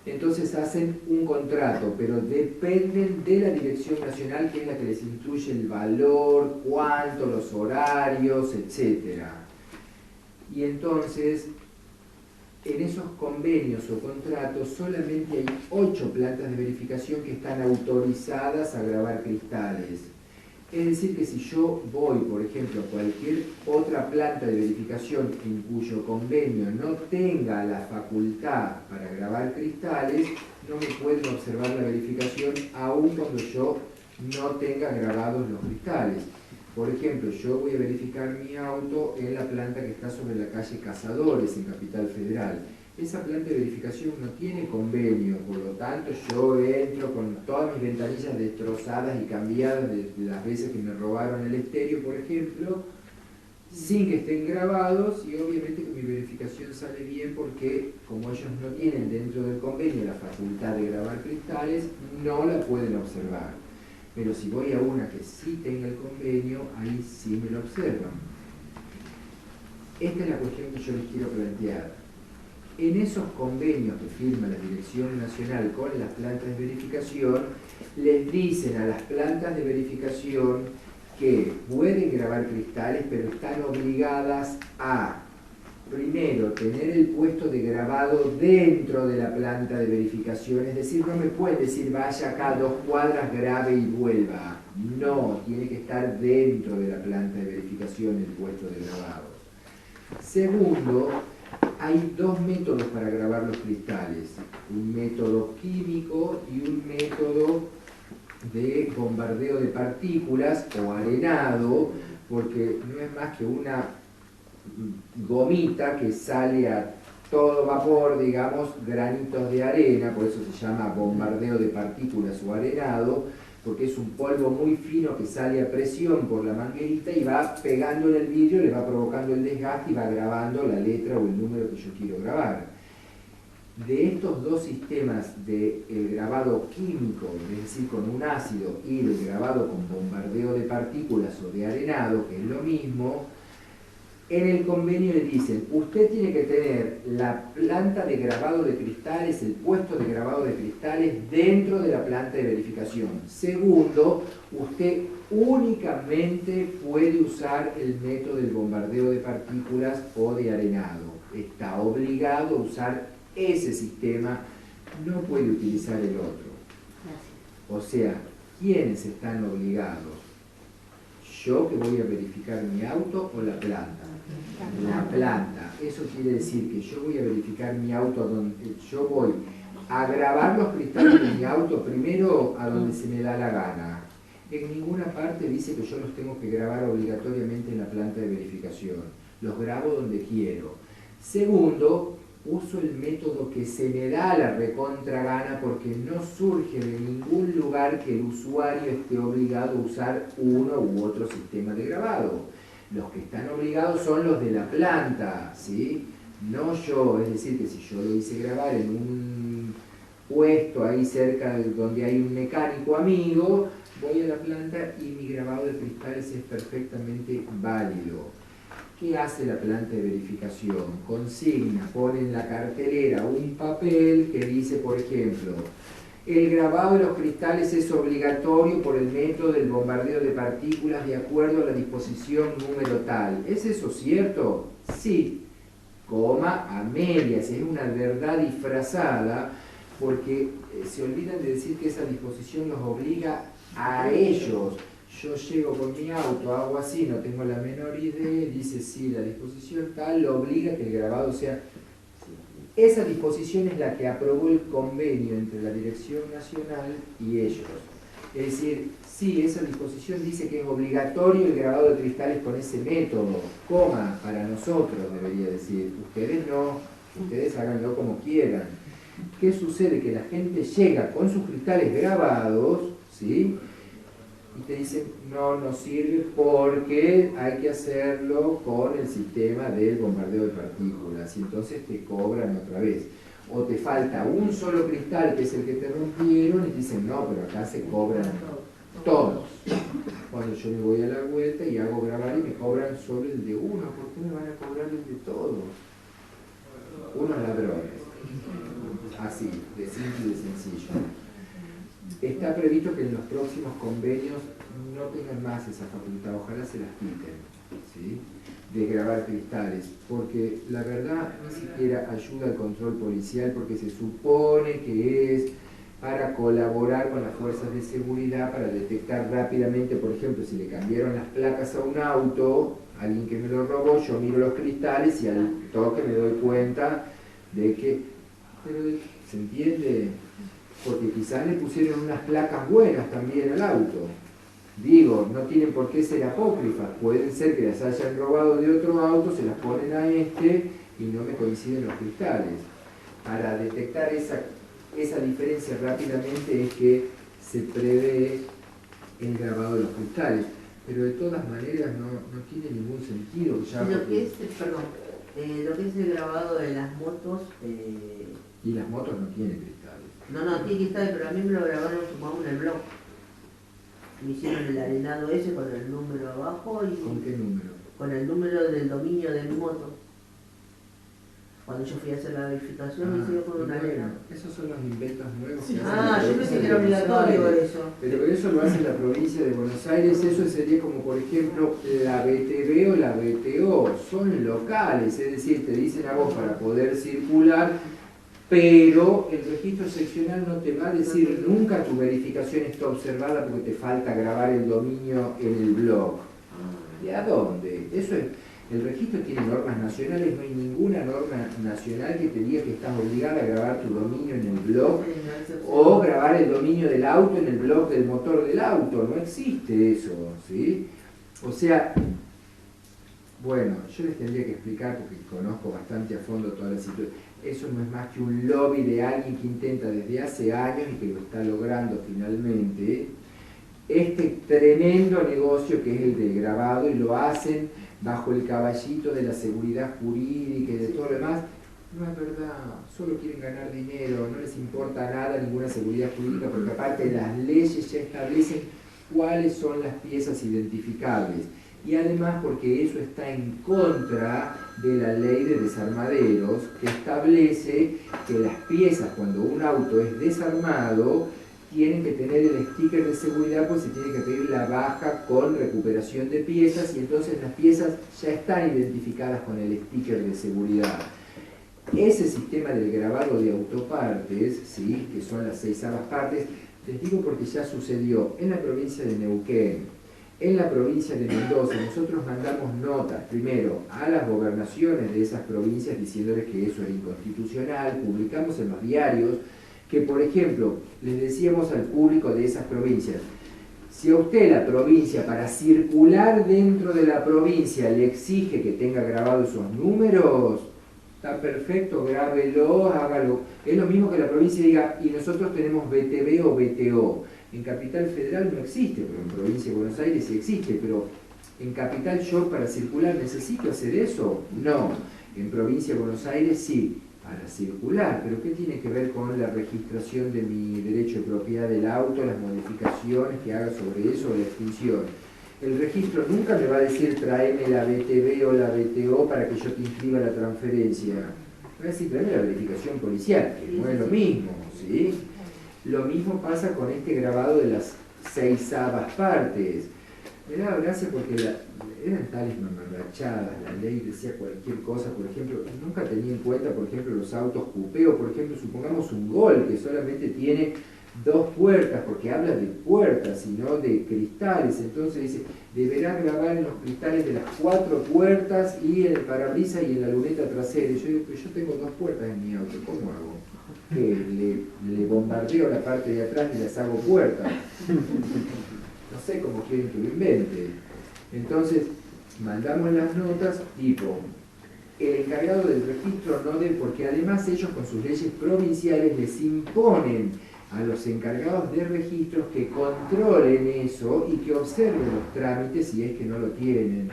Entonces hacen un contrato, pero dependen de la Dirección Nacional, que es la que les instruye el valor, cuánto, los horarios, etc. Y entonces, en esos convenios o contratos solamente hay 8 plantas de verificación que están autorizadas a grabar cristales. Es decir, que si yo voy, por ejemplo, a cualquier otra planta de verificación en cuyo convenio no tenga la facultad para grabar cristales, no me pueden observar la verificación aun cuando yo no tenga grabados los cristales. Por ejemplo, yo voy a verificar mi auto en la planta que está sobre la calle Cazadores, en Capital Federal. Esa planta de verificación no tiene convenio, por lo tanto yo entro con todas mis ventanillas destrozadas y cambiadas de las veces que me robaron el estéreo, por ejemplo, sin que estén grabados, y obviamente que mi verificación sale bien porque como ellos no tienen dentro del convenio la facultad de grabar cristales, no la pueden observar. Pero si voy a una que sí tenga el convenio, ahí sí me lo observan. Esta es la cuestión que yo les quiero plantear. En esos convenios que firma la Dirección Nacional con las plantas de verificación, les dicen a las plantas de verificación que pueden grabar cristales, pero están obligadas a, primero, tener el puesto de grabado dentro de la planta de verificación. Es decir, no me pueden decir vaya acá 2 cuadras, grabe y vuelva. No, tiene que estar dentro de la planta de verificación el puesto de grabados. Segundo, hay 2 métodos para grabar los cristales. Un método químico y un método de bombardeo de partículas o arenado, porque no es más que una gomita que sale a todo vapor, digamos, granitos de arena, por eso se llama bombardeo de partículas o arenado, porque es un polvo muy fino que sale a presión por la manguerita y va pegando en el vidrio, le va provocando el desgaste y va grabando la letra o el número que yo quiero grabar. De estos 2 sistemas de grabado químico, es decir, con un ácido, y el grabado con bombardeo de partículas o de arenado, que es lo mismo, en el convenio le dicen, usted tiene que tener la planta de grabado de cristales, el puesto de grabado de cristales dentro de la planta de verificación. Segundo, usted únicamente puede usar el método del bombardeo de partículas o de arenado. Está obligado a usar ese sistema, no puede utilizar el otro. O sea, ¿quiénes están obligados? ¿Yo que voy a verificar mi auto o la planta? La planta. Eso quiere decir que yo voy a verificar mi auto, donde yo voy a grabar los cristales de mi auto primero a donde se me da la gana. En ninguna parte dice que yo los tengo que grabar obligatoriamente en la planta de verificación. Los grabo donde quiero. Segundo, uso el método que se me da la recontra gana porque no surge de ningún lugar que el usuario esté obligado a usar uno u otro sistema de grabado. Los que están obligados son los de la planta, ¿sí? No yo, es decir, que si yo lo hice grabar en un puesto ahí cerca de donde hay un mecánico amigo, voy a la planta y mi grabado de cristales es perfectamente válido. ¿Qué hace la planta de verificación? Consigna, pone en la cartelera un papel que dice, por ejemplo, el grabado de los cristales es obligatorio por el método del bombardeo de partículas de acuerdo a la disposición número tal. ¿Es eso cierto? Sí. Coma a medias, es una verdad disfrazada porque se olvidan de decir que esa disposición los obliga a ellos. Yo llego con mi auto, hago así, no tengo la menor idea, dice sí, la disposición tal lo obliga a que el grabado sea... Esa disposición es la que aprobó el convenio entre la Dirección Nacional y ellos. Es decir, sí, esa disposición dice que es obligatorio el grabado de cristales con ese método, coma, para nosotros debería decir, ustedes no, ustedes háganlo como quieran. ¿Qué sucede? Que la gente llega con sus cristales grabados, ¿sí? Y te dicen, no nos sirve porque hay que hacerlo con el sistema del bombardeo de partículas y entonces te cobran otra vez. O te falta un solo cristal que es el que te rompieron y te dicen, no, pero acá se cobran todos. Cuando yo me voy a la vuelta y hago grabar y me cobran solo el de uno, ¿por qué me van a cobrar el de todos? Unos ladrones. Así, de simple y de sencillo. Está previsto que en los próximos convenios no tengan más esa facultad, ojalá se las quiten, ¿sí? De grabar cristales, porque la verdad ni siquiera ayuda al control policial, porque se supone que es para colaborar con las fuerzas de seguridad, para detectar rápidamente, por ejemplo, si le cambiaron las placas a un auto, alguien que me lo robó, yo miro los cristales y al toque me doy cuenta de que... Pero, ¿se entiende? Porque quizás le pusieron unas placas buenas también al auto. Digo, no tienen por qué ser apócrifas, pueden ser que las hayan robado de otro auto, se las ponen a este y no me coinciden los cristales. Para detectar esa diferencia rápidamente es que se prevé el grabado de los cristales, pero de todas maneras no tiene ningún sentido. Ya lo que es, perdón, lo que es el grabado de las motos... Y las motos no tienen cristales. No, tiene cristales, pero a mí me lo grabaron como en el blog. me hicieron el arenado ese con el número abajo y ¿Con qué número? con el número del dominio de mi moto. Cuando yo fui a hacer la verificación me hicieron con un arenado. Esos son los inventos nuevos. Sí. que hacen Ah, la yo provincia pensé que de era Buenos obligatorio Aires. eso. Pero eso lo hace la provincia de Buenos Aires, eso sería como por ejemplo la BTV o la BTO, son locales, es decir, te dicen a vos para poder circular, pero el registro seccional no te va a decir nunca tu verificación está observada porque te falta grabar el dominio en el blog. ¿Y a dónde? Eso es, el registro tiene normas nacionales, no hay ninguna norma nacional que te diga que estás obligada a grabar tu dominio en el blog o grabar el dominio del auto en el blog del motor del auto, no existe eso, ¿sí? O sea, bueno, yo les tendría que explicar porque conozco bastante a fondo toda la situación. Eso no es más que un lobby de alguien que intenta desde hace años y que lo está logrando finalmente, este tremendo negocio que es el del grabado, y lo hacen bajo el caballito de la seguridad jurídica y de todo lo demás. No es verdad, solo quieren ganar dinero, no les importa nada ninguna seguridad jurídica, porque aparte las leyes ya establecen cuáles son las piezas identificables. Y además porque eso está en contra de la ley de desarmaderos, que establece que las piezas, cuando un auto es desarmado, tienen que tener el sticker de seguridad, pues se tiene que pedir la baja con recuperación de piezas, y entonces las piezas ya están identificadas con el sticker de seguridad. Ese sistema del grabado de autopartes, ¿sí?, que son las 6ª partes, les digo porque ya sucedió en la provincia de Neuquén, en la provincia de Mendoza. Nosotros mandamos notas, primero, a las gobernaciones de esas provincias diciéndoles que eso era inconstitucional, publicamos en los diarios que, por ejemplo, les decíamos al público de esas provincias, si a usted la provincia para circular dentro de la provincia le exige que tenga grabado esos números, está perfecto, grábelo, hágalo. Es lo mismo que la provincia diga, y nosotros tenemos BTV o BTO. En Capital Federal no existe, pero en Provincia de Buenos Aires sí existe, pero en Capital yo para circular necesito hacer eso. No, en Provincia de Buenos Aires sí, para circular, pero ¿qué tiene que ver con la registración de mi derecho de propiedad del auto, las modificaciones que haga sobre eso o la extinción? El registro nunca me va a decir tráeme la BTV o la BTO para que yo te inscriba la transferencia. Me va a decir tráeme la verificación policial, que no es lo mismo, ¿sí? Lo mismo pasa con este grabado de las 6ª partes. Me daba gracia porque eran tales mamarrachadas, la ley decía cualquier cosa, por ejemplo, nunca tenía en cuenta, por ejemplo, los autos coupé, o por ejemplo, supongamos un Gol que solamente tiene 2 puertas, porque habla de puertas y no de cristales, entonces dice, deberá grabar en los cristales de las 4 puertas y en el parabrisas y en la luneta trasera. Y yo digo, pero yo tengo 2 puertas en mi auto, ¿cómo hago? Que le bombardeo la parte de atrás y las hago puertas. No sé cómo quieren que lo invente. Entonces, mandamos las notas tipo, el encargado del registro no debe, porque además ellos con sus leyes provinciales les imponen a los encargados de registros que controlen eso y que observen los trámites si es que no lo tienen.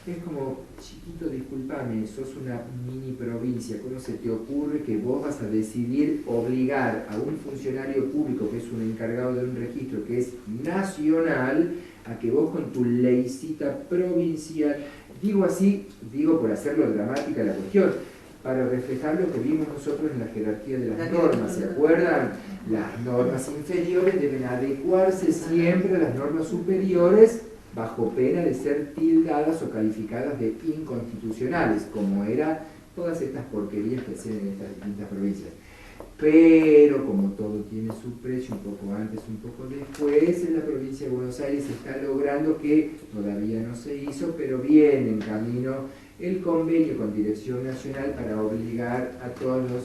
Es como, chiquito, discúlpame, sos una mini provincia, ¿cómo se te ocurre que vos vas a decidir obligar a un funcionario público que es un encargado de un registro que es nacional a que vos con tu leycita provincial, digo así, digo por hacerlo dramática la cuestión, para reflejar lo que vimos nosotros en la jerarquía de las normas, ¿se acuerdan? Las normas inferiores deben adecuarse siempre a las normas superiores bajo pena de ser tildadas o calificadas de inconstitucionales, como eran todas estas porquerías que hacían en estas distintas provincias. Pero como todo tiene su precio, un poco antes, un poco después, en la provincia de Buenos Aires se está logrando que, todavía no se hizo, pero viene en camino el convenio con Dirección Nacional para obligar a todos los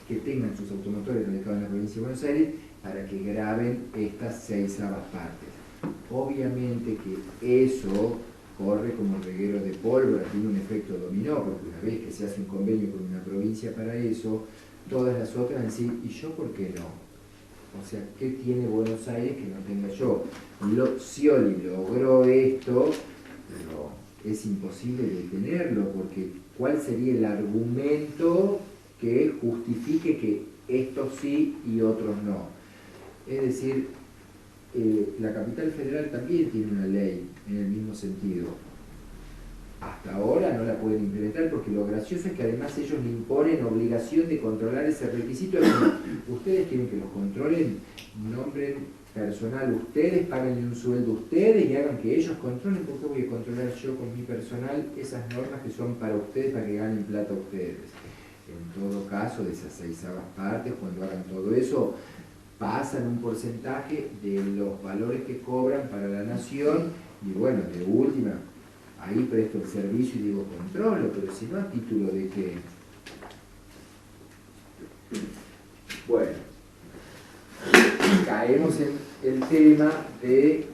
que tengan sus automotores radicados en la provincia de Buenos Aires para que graben estas 6ª partes. Obviamente que eso corre como reguero de pólvora, tiene un efecto dominó, porque una vez que se hace un convenio con una provincia para eso, todas las otras decir, ¿y yo por qué no? O sea, ¿qué tiene Buenos Aires que no tenga yo? Scioli logró esto, pero es imposible detenerlo, porque ¿cuál sería el argumento que justifique que estos sí y otros no? Es decir, la Capital Federal también tiene una ley en el mismo sentido. Hasta ahora no la pueden implementar porque lo gracioso es que además ellos le imponen obligación de controlar ese requisito. Ustedes quieren que los controlen, nombren personal ustedes, páganle un sueldo ustedes y hagan que ellos controlen. ¿Por qué voy a controlar yo con mi personal esas normas que son para ustedes, para que ganen plata ustedes? En todo caso, de esas 6/8 partes, cuando hagan todo eso, pasan un porcentaje de los valores que cobran para la nación y bueno, de última, ahí presto el servicio y digo controlo, pero si no, ¿a título de qué? Bueno, caemos en el tema de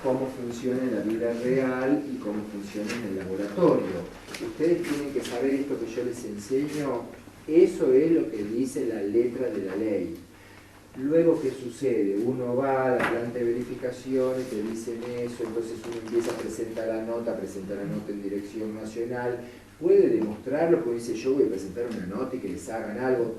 cómo funciona en la vida real y cómo funciona en el laboratorio. Ustedes tienen que saber esto que yo les enseño, eso es lo que dice la letra de la ley. Luego, ¿qué sucede? Uno va a la planta de verificación y te dicen eso, entonces uno empieza a presentar la nota en dirección nacional, puede demostrarlo, porque dice yo voy a presentar una nota y que les hagan algo,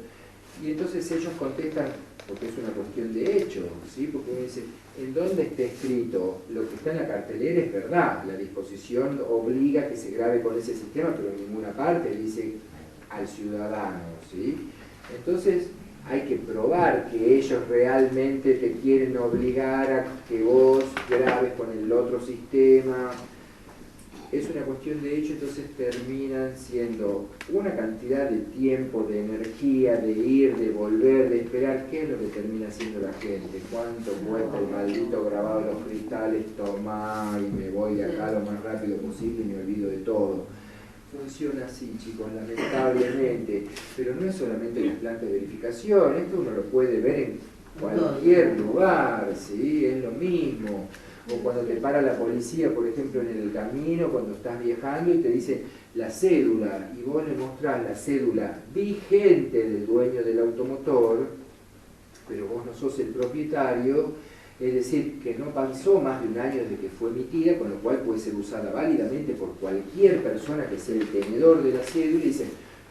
y entonces ellos contestan, porque es una cuestión de hecho, ¿sí? Porque uno dice, ¿en dónde está escrito? Lo que está en la cartelera es verdad, la disposición obliga que se grabe con ese sistema, pero en ninguna parte dice al ciudadano, ¿sí? Entonces, hay que probar que ellos realmente te quieren obligar a que vos grabes con el otro sistema. Es una cuestión de hecho, entonces terminan siendo una cantidad de tiempo, de energía, de ir, de volver, de esperar. ¿Qué es lo que termina haciendo la gente? ¿Cuánto cuesta el maldito grabado de los cristales? Tomá y me voy de acá lo más rápido posible y me olvido de todo. Funciona así, chicos, lamentablemente, pero no es solamente en las plantas de verificación, esto uno lo puede ver en cualquier lugar, ¿sí? Es lo mismo. O cuando te para la policía, por ejemplo, en el camino, cuando estás viajando y te dice la cédula, y vos le mostrás la cédula vigente del dueño del automotor, pero vos no sos el propietario. Es decir, que no pasó más de un año desde que fue emitida, con lo cual puede ser usada válidamente por cualquier persona que sea el tenedor de la cédula y dice,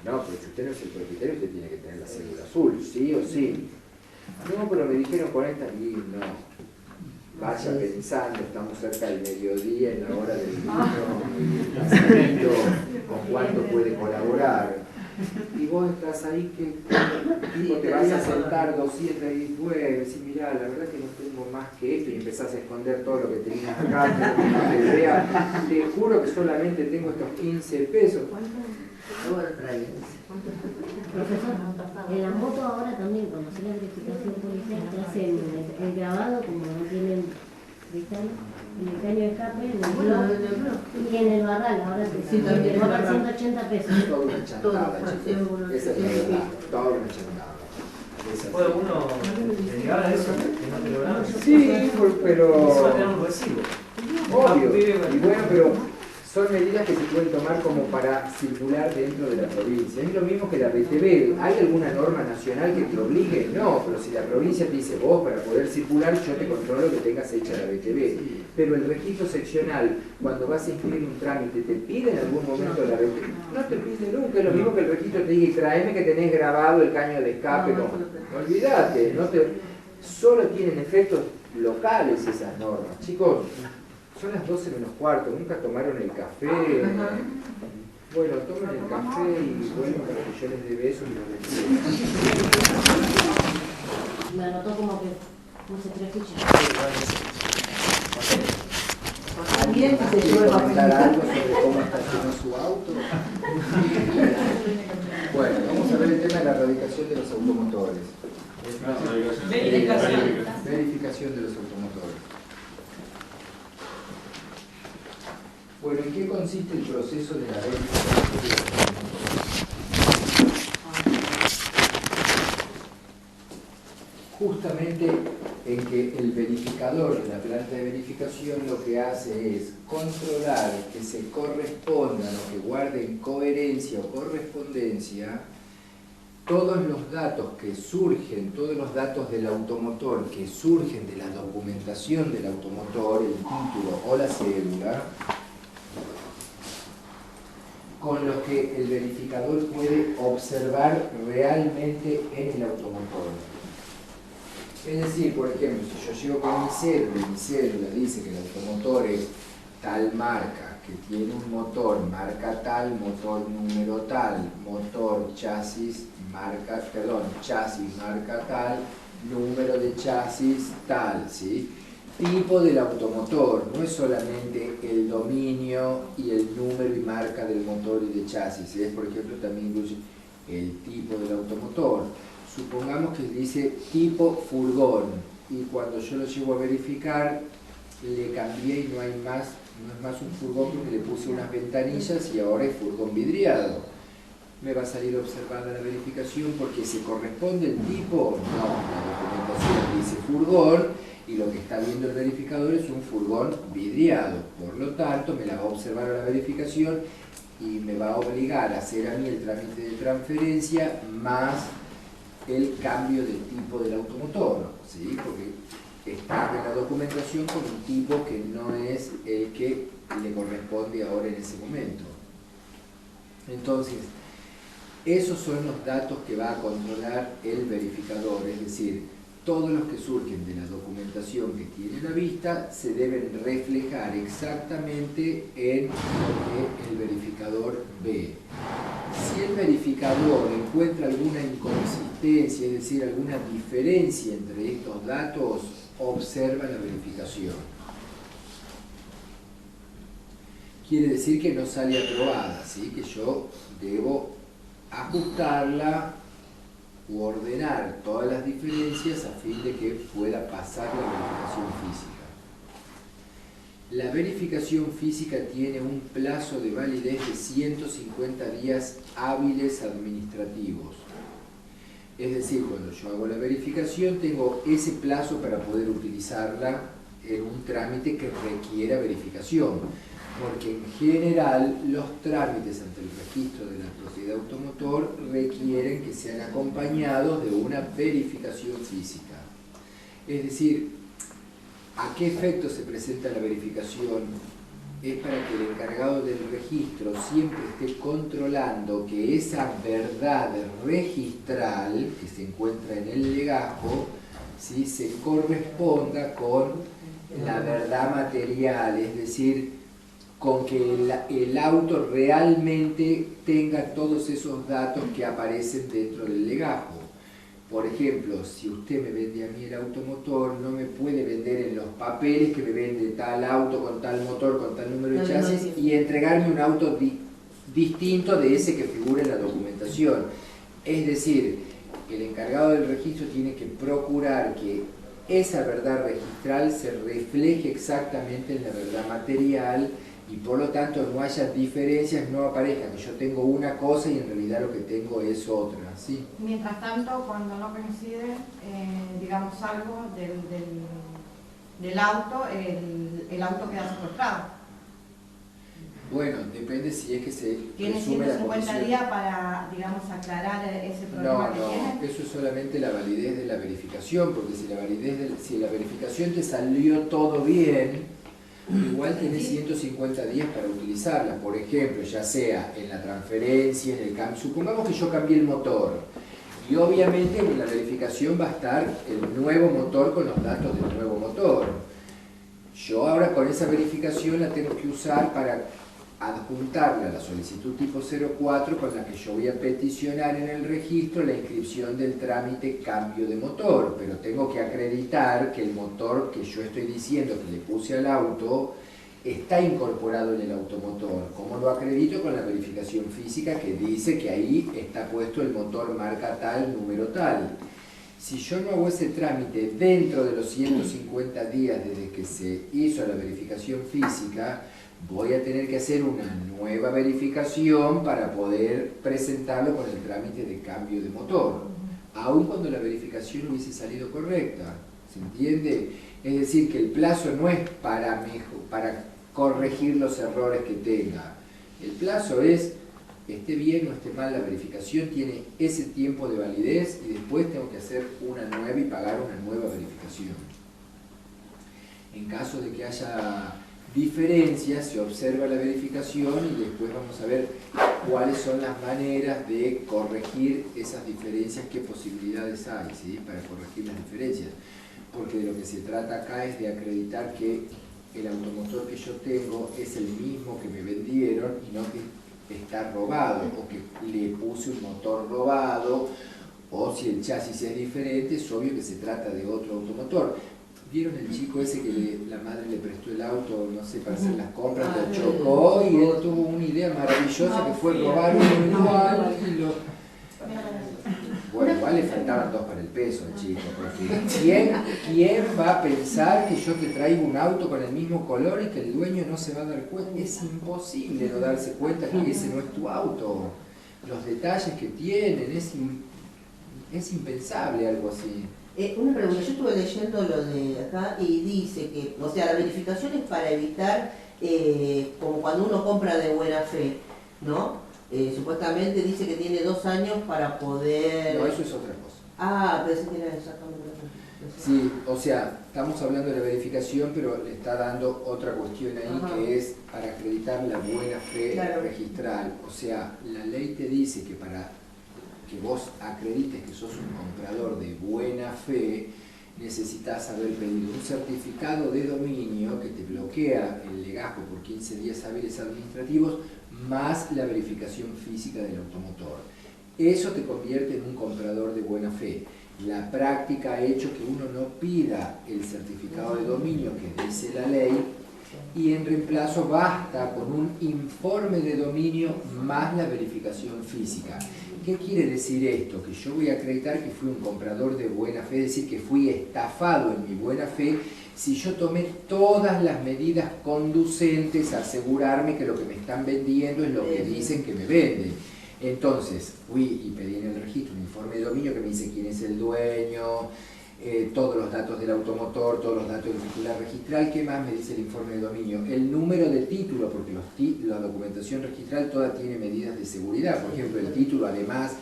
no, pero si usted no es el propietario, usted tiene que tener la cédula azul, sí o sí. No, pero me dijeron con esta, y no. Vaya pensando, estamos cerca del mediodía, en la hora del vino, con cuánto puede colaborar. Y vos estás ahí que tipo, te vas a sentar 200 y pues, y mirá, la verdad que no tengo más que esto, y empezás a esconder todo lo que tenías acá, que no te vea. Te juro que solamente tengo estos 15 pesos. Profesor, en la moto ahora también, cuando hace la verificación policial, te hacen el grabado, como no tienen cristal, en el caño de escape, en el blog y en el barral. Ahora te cobran 180 pesos. Toda una chantada, chicos. Esa es la verdad, toda una chantada. ¿Puede uno llegar a eso? ¿Que no te lo graban? Sí, pero... Eso va a tener un recibo. Obvio. Y bueno, pero son medidas que se pueden tomar como para circular dentro de la provincia. Es lo mismo que la BTV. ¿Hay alguna norma nacional que te obligue? No, pero si la provincia te dice vos, para poder circular, yo te controlo que tengas hecha la BTV. Pero el registro seccional, cuando vas a inscribir un trámite, ¿te pide en algún momento la BTV? No te pide nunca. Es lo mismo que el registro te diga, y tráeme que tenés grabado el caño de escape. No, olvídate. Solo tienen efectos locales esas normas. Chicos, son las 12 menos cuarto, nunca tomaron el café. Bueno, tomen el café y bueno, para que yo les dé besos y los bendiga. Me anotó como que no se 3 fichas. ¿Alguien quiere comentar algo sobre cómo estacionó su auto? Bueno, vamos a ver el tema de la erradicación de los automotores. Verificación de los automotores. Bueno, ¿en qué consiste el proceso de la verificación de los automotores? Justamente en que el verificador de la planta de verificación lo que hace es controlar que se correspondan o que guarden coherencia o correspondencia todos los datos que surgen, todos los datos del automotor que surgen de la documentación del automotor, el título o la cédula, con los que el verificador puede observar realmente en el automotor. Es decir, por ejemplo, si yo llego con mi cédula dice que el automotor es tal marca, que tiene un motor marca tal, motor número tal, motor chasis marca tal, número de chasis tal, ¿sí? Tipo del automotor, no es solamente el dominio y el número y marca del motor y de chasis, ¿sí? Por ejemplo, también incluye el tipo del automotor. Supongamos que dice tipo furgón y cuando yo lo llevo a verificar le cambié y no es más un furgón porque le puse unas ventanillas y ahora es furgón vidriado. ¿Me va a salir observada la verificación porque se corresponde el tipo? No, la documentación dice furgón y lo que está viendo el verificador es un furgón vidriado. Por lo tanto, me la va a observar a la verificación y me va a obligar a hacer a mí el trámite de transferencia más el cambio del tipo del automotor, ¿sí? Porque está en la documentación con un tipo que no es el que le corresponde ahora en ese momento. Entonces, esos son los datos que va a controlar el verificador, es decir, todos los que surgen de la documentación que tiene la vista se deben reflejar exactamente en lo que el verificador ve. Si el verificador encuentra alguna inconsistencia, es decir, alguna diferencia entre estos datos, observa la verificación. Quiere decir que no sale aprobada, ¿sí? Que yo debo ajustarla u ordenar todas las diferencias a fin de que pueda pasar la verificación física. La verificación física tiene un plazo de validez de 150 días hábiles administrativos. Es decir, cuando yo hago la verificación tengo ese plazo para poder utilizarla en un trámite que requiera verificación. Porque en general los trámites ante el registro de la propiedad automotor requieren que sean acompañados de una verificación física. Es decir, ¿a qué efecto se presenta la verificación? Es para que el encargado del registro siempre esté controlando que esa verdad registral que se encuentra en el legajo, ¿sí?, se corresponda con la verdad material, es decir, con que el auto realmente tenga todos esos datos que aparecen dentro del legajo. Por ejemplo, si usted me vende a mí el automotor, no me puede vender en los papeles que me vende tal auto con tal motor, con tal número de chasis y entregarme un auto distinto de ese que figura en la documentación. Es decir, el encargado del registro tiene que procurar que esa verdad registral se refleje exactamente en la verdad material y por lo tanto no haya diferencias, no aparezca que yo tengo una cosa y en realidad lo que tengo es otra, ¿sí? Mientras tanto, cuando no coincide, digamos, algo del auto, el auto queda secuestrado. Bueno, depende si es que se ¿Tiene presume la 150 comisión. días para, digamos, aclarar ese problema que tiene? No, eso es solamente la validez de la verificación, porque si la verificación te salió todo bien, igual tenés 150 días para utilizarla. Por ejemplo, ya sea en la transferencia, en el cambio. Supongamos que yo cambié el motor. Y obviamente en la verificación va a estar el nuevo motor con los datos del nuevo motor. Yo ahora con esa verificación la tengo que usar para adjuntarle a la solicitud tipo 04 con la que yo voy a peticionar en el registro la inscripción del trámite cambio de motor, pero tengo que acreditar que el motor que yo estoy diciendo que le puse al auto está incorporado en el automotor. ¿Cómo lo acredito? Con la verificación física que dice que ahí está puesto el motor marca tal, número tal. Si yo no hago ese trámite dentro de los 150 días desde que se hizo la verificación física, voy a tener que hacer una nueva verificación para poder presentarlo con el trámite de cambio de motor, aun cuando la verificación hubiese salido correcta. ¿Se entiende? Es decir, que el plazo no es para corregir los errores que tenga. El plazo es, esté bien o esté mal la verificación, tiene ese tiempo de validez y después tengo que hacer una nueva y pagar una nueva verificación. En caso de que haya diferencias, se observa la verificación y después vamos a ver cuáles son las maneras de corregir esas diferencias, qué posibilidades hay, ¿sí?, para corregir las diferencias. Porque de lo que se trata acá es de acreditar que el automotor que yo tengo es el mismo que me vendieron y no que está robado, o que le puse un motor robado, o si el chasis es diferente, es obvio que se trata de otro automotor. ¿Vieron el chico ese que la madre le prestó el auto, no sé, para hacer las compras, lo chocó y él tuvo una idea maravillosa que fue robar uno igual y lo... Bueno, igual le faltaban 2 para el peso al chico, porque ¿quién va a pensar que yo te traigo un auto con el mismo color y que el dueño no se va a dar cuenta? Es imposible no darse cuenta que ese no es tu auto. Los detalles que tienen, es impensable algo así. Una pregunta, yo estuve leyendo lo de acá y dice que, o sea, la verificación es para evitar, como cuando uno compra de buena fe, ¿no? Supuestamente dice que tiene 2 años para poder... No, eso es otra cosa. Ah, pensé que era exactamente otra cosa. Sí, o sea, estamos hablando de la verificación, pero le está dando otra cuestión ahí. Ajá. Que es para acreditar la buena fe, claro, registral. O sea, la ley te dice que para que vos acredites que sos un comprador de buena fe, necesitas haber pedido un certificado de dominio que te bloquea el legajo por 15 días hábiles administrativos, más la verificación física del automotor. Eso te convierte en un comprador de buena fe. La práctica ha hecho que uno no pida el certificado de dominio que dice la ley y en reemplazo basta con un informe de dominio más la verificación física. ¿Qué quiere decir esto? Que yo voy a acreditar que fui un comprador de buena fe, es decir, que fui estafado en mi buena fe, si yo tomé todas las medidas conducentes a asegurarme que lo que me están vendiendo es lo que dicen que me venden. Entonces, fui y pedí en el registro un informe de dominio que me dice quién es el dueño, todos los datos del automotor, todos los datos del titular registral. ¿Qué más me dice el informe de dominio? El número de título, porque la documentación registral toda tiene medidas de seguridad. Por ejemplo, el título, además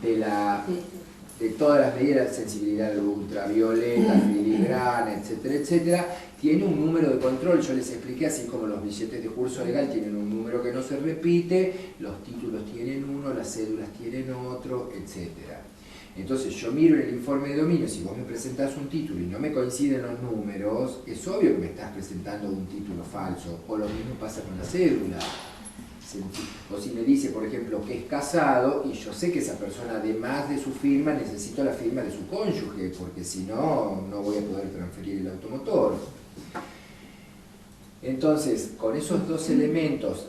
de todas las medidas de sensibilidad a la luz ultravioleta, filigrana, etcétera, etcétera, tiene un número de control. Yo les expliqué, así como los billetes de curso legal tienen un número que no se repite, los títulos tienen uno, las cédulas tienen otro, etcétera. Entonces yo miro en el informe de dominio, si vos me presentás un título y no me coinciden los números, es obvio que me estás presentando un título falso, o lo mismo pasa con la cédula. O si me dice, por ejemplo, que es casado, y yo sé que esa persona, además de su firma, necesito la firma de su cónyuge, porque si no, no voy a poder transferir el automotor. Entonces, con esos 2 elementos,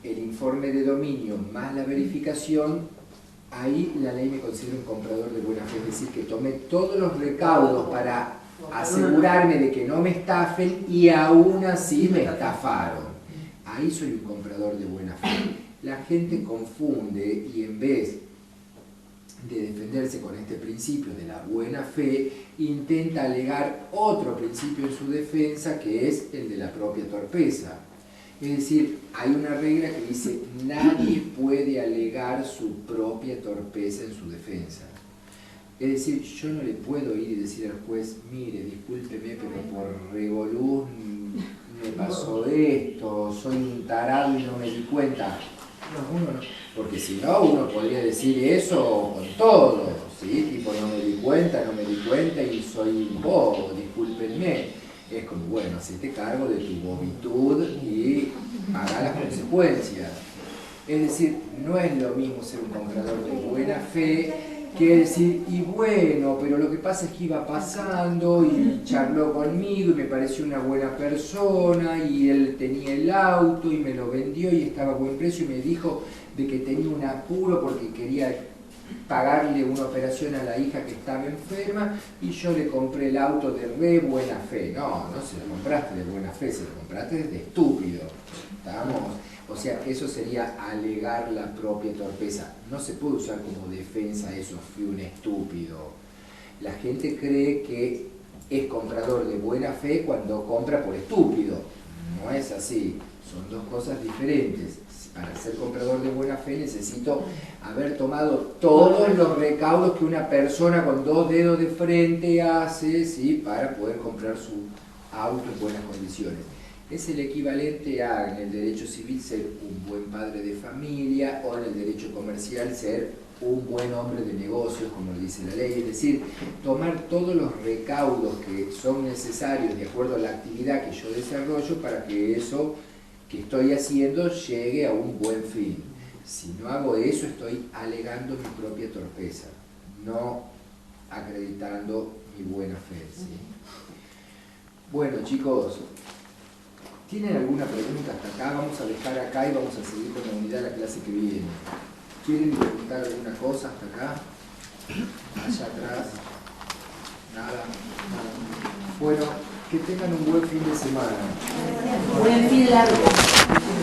el informe de dominio más la verificación, ahí la ley me considera un comprador de buena fe, es decir, que tomé todos los recaudos para asegurarme de que no me estafen y aún así me estafaron. Ahí soy un comprador de buena fe. La gente confunde y en vez de defenderse con este principio de la buena fe, intenta alegar otro principio en su defensa, que es el de la propia torpeza. Es decir, hay una regla que dice nadie puede alegar su propia torpeza en su defensa. Es decir, yo no le puedo ir y decir al juez, mire, discúlpeme, pero por revolú me pasó esto, soy un tarado y no me di cuenta. No, uno no, porque si no, uno podría decir eso con todo, ¿sí? Tipo, no me di cuenta y soy un bobo, discúlpenme. Es como, bueno, hacete cargo de tu bobitud y pagá las consecuencias. Es decir, no es lo mismo ser un comprador de buena fe que decir, y bueno, pero lo que pasa es que iba pasando y charló conmigo y me pareció una buena persona y él tenía el auto y me lo vendió y estaba a buen precio y me dijo de que tenía un apuro porque quería pagarle una operación a la hija que estaba enferma y yo le compré el auto de re buena fe. No, no se lo compraste de buena fe, se lo compraste de estúpido. ¿Estamos? O sea, eso sería alegar la propia torpeza. No se puede usar como defensa eso, fui un estúpido. La gente cree que es comprador de buena fe cuando compra por estúpido. No es así, son 2 cosas diferentes. Para ser comprador de buena fe necesito haber tomado todos los recaudos que una persona con 2 dedos de frente hace, ¿sí?, para poder comprar su auto en buenas condiciones. es el equivalente a, en el derecho civil, ser un buen padre de familia, o en el derecho comercial ser un buen hombre de negocios, como dice la ley. Es decir, tomar todos los recaudos que son necesarios de acuerdo a la actividad que yo desarrollo para que eso que estoy haciendo llegue a un buen fin. Si no hago eso, estoy alegando mi propia torpeza, no acreditando mi buena fe, ¿sí? Bueno, chicos, ¿tienen alguna pregunta hasta acá? Vamos a dejar acá y vamos a seguir con la unidad de la clase que viene. ¿Quieren preguntar alguna cosa hasta acá? Allá atrás. Nada. Bueno, que tengan un buen fin de semana. Buen fin largo.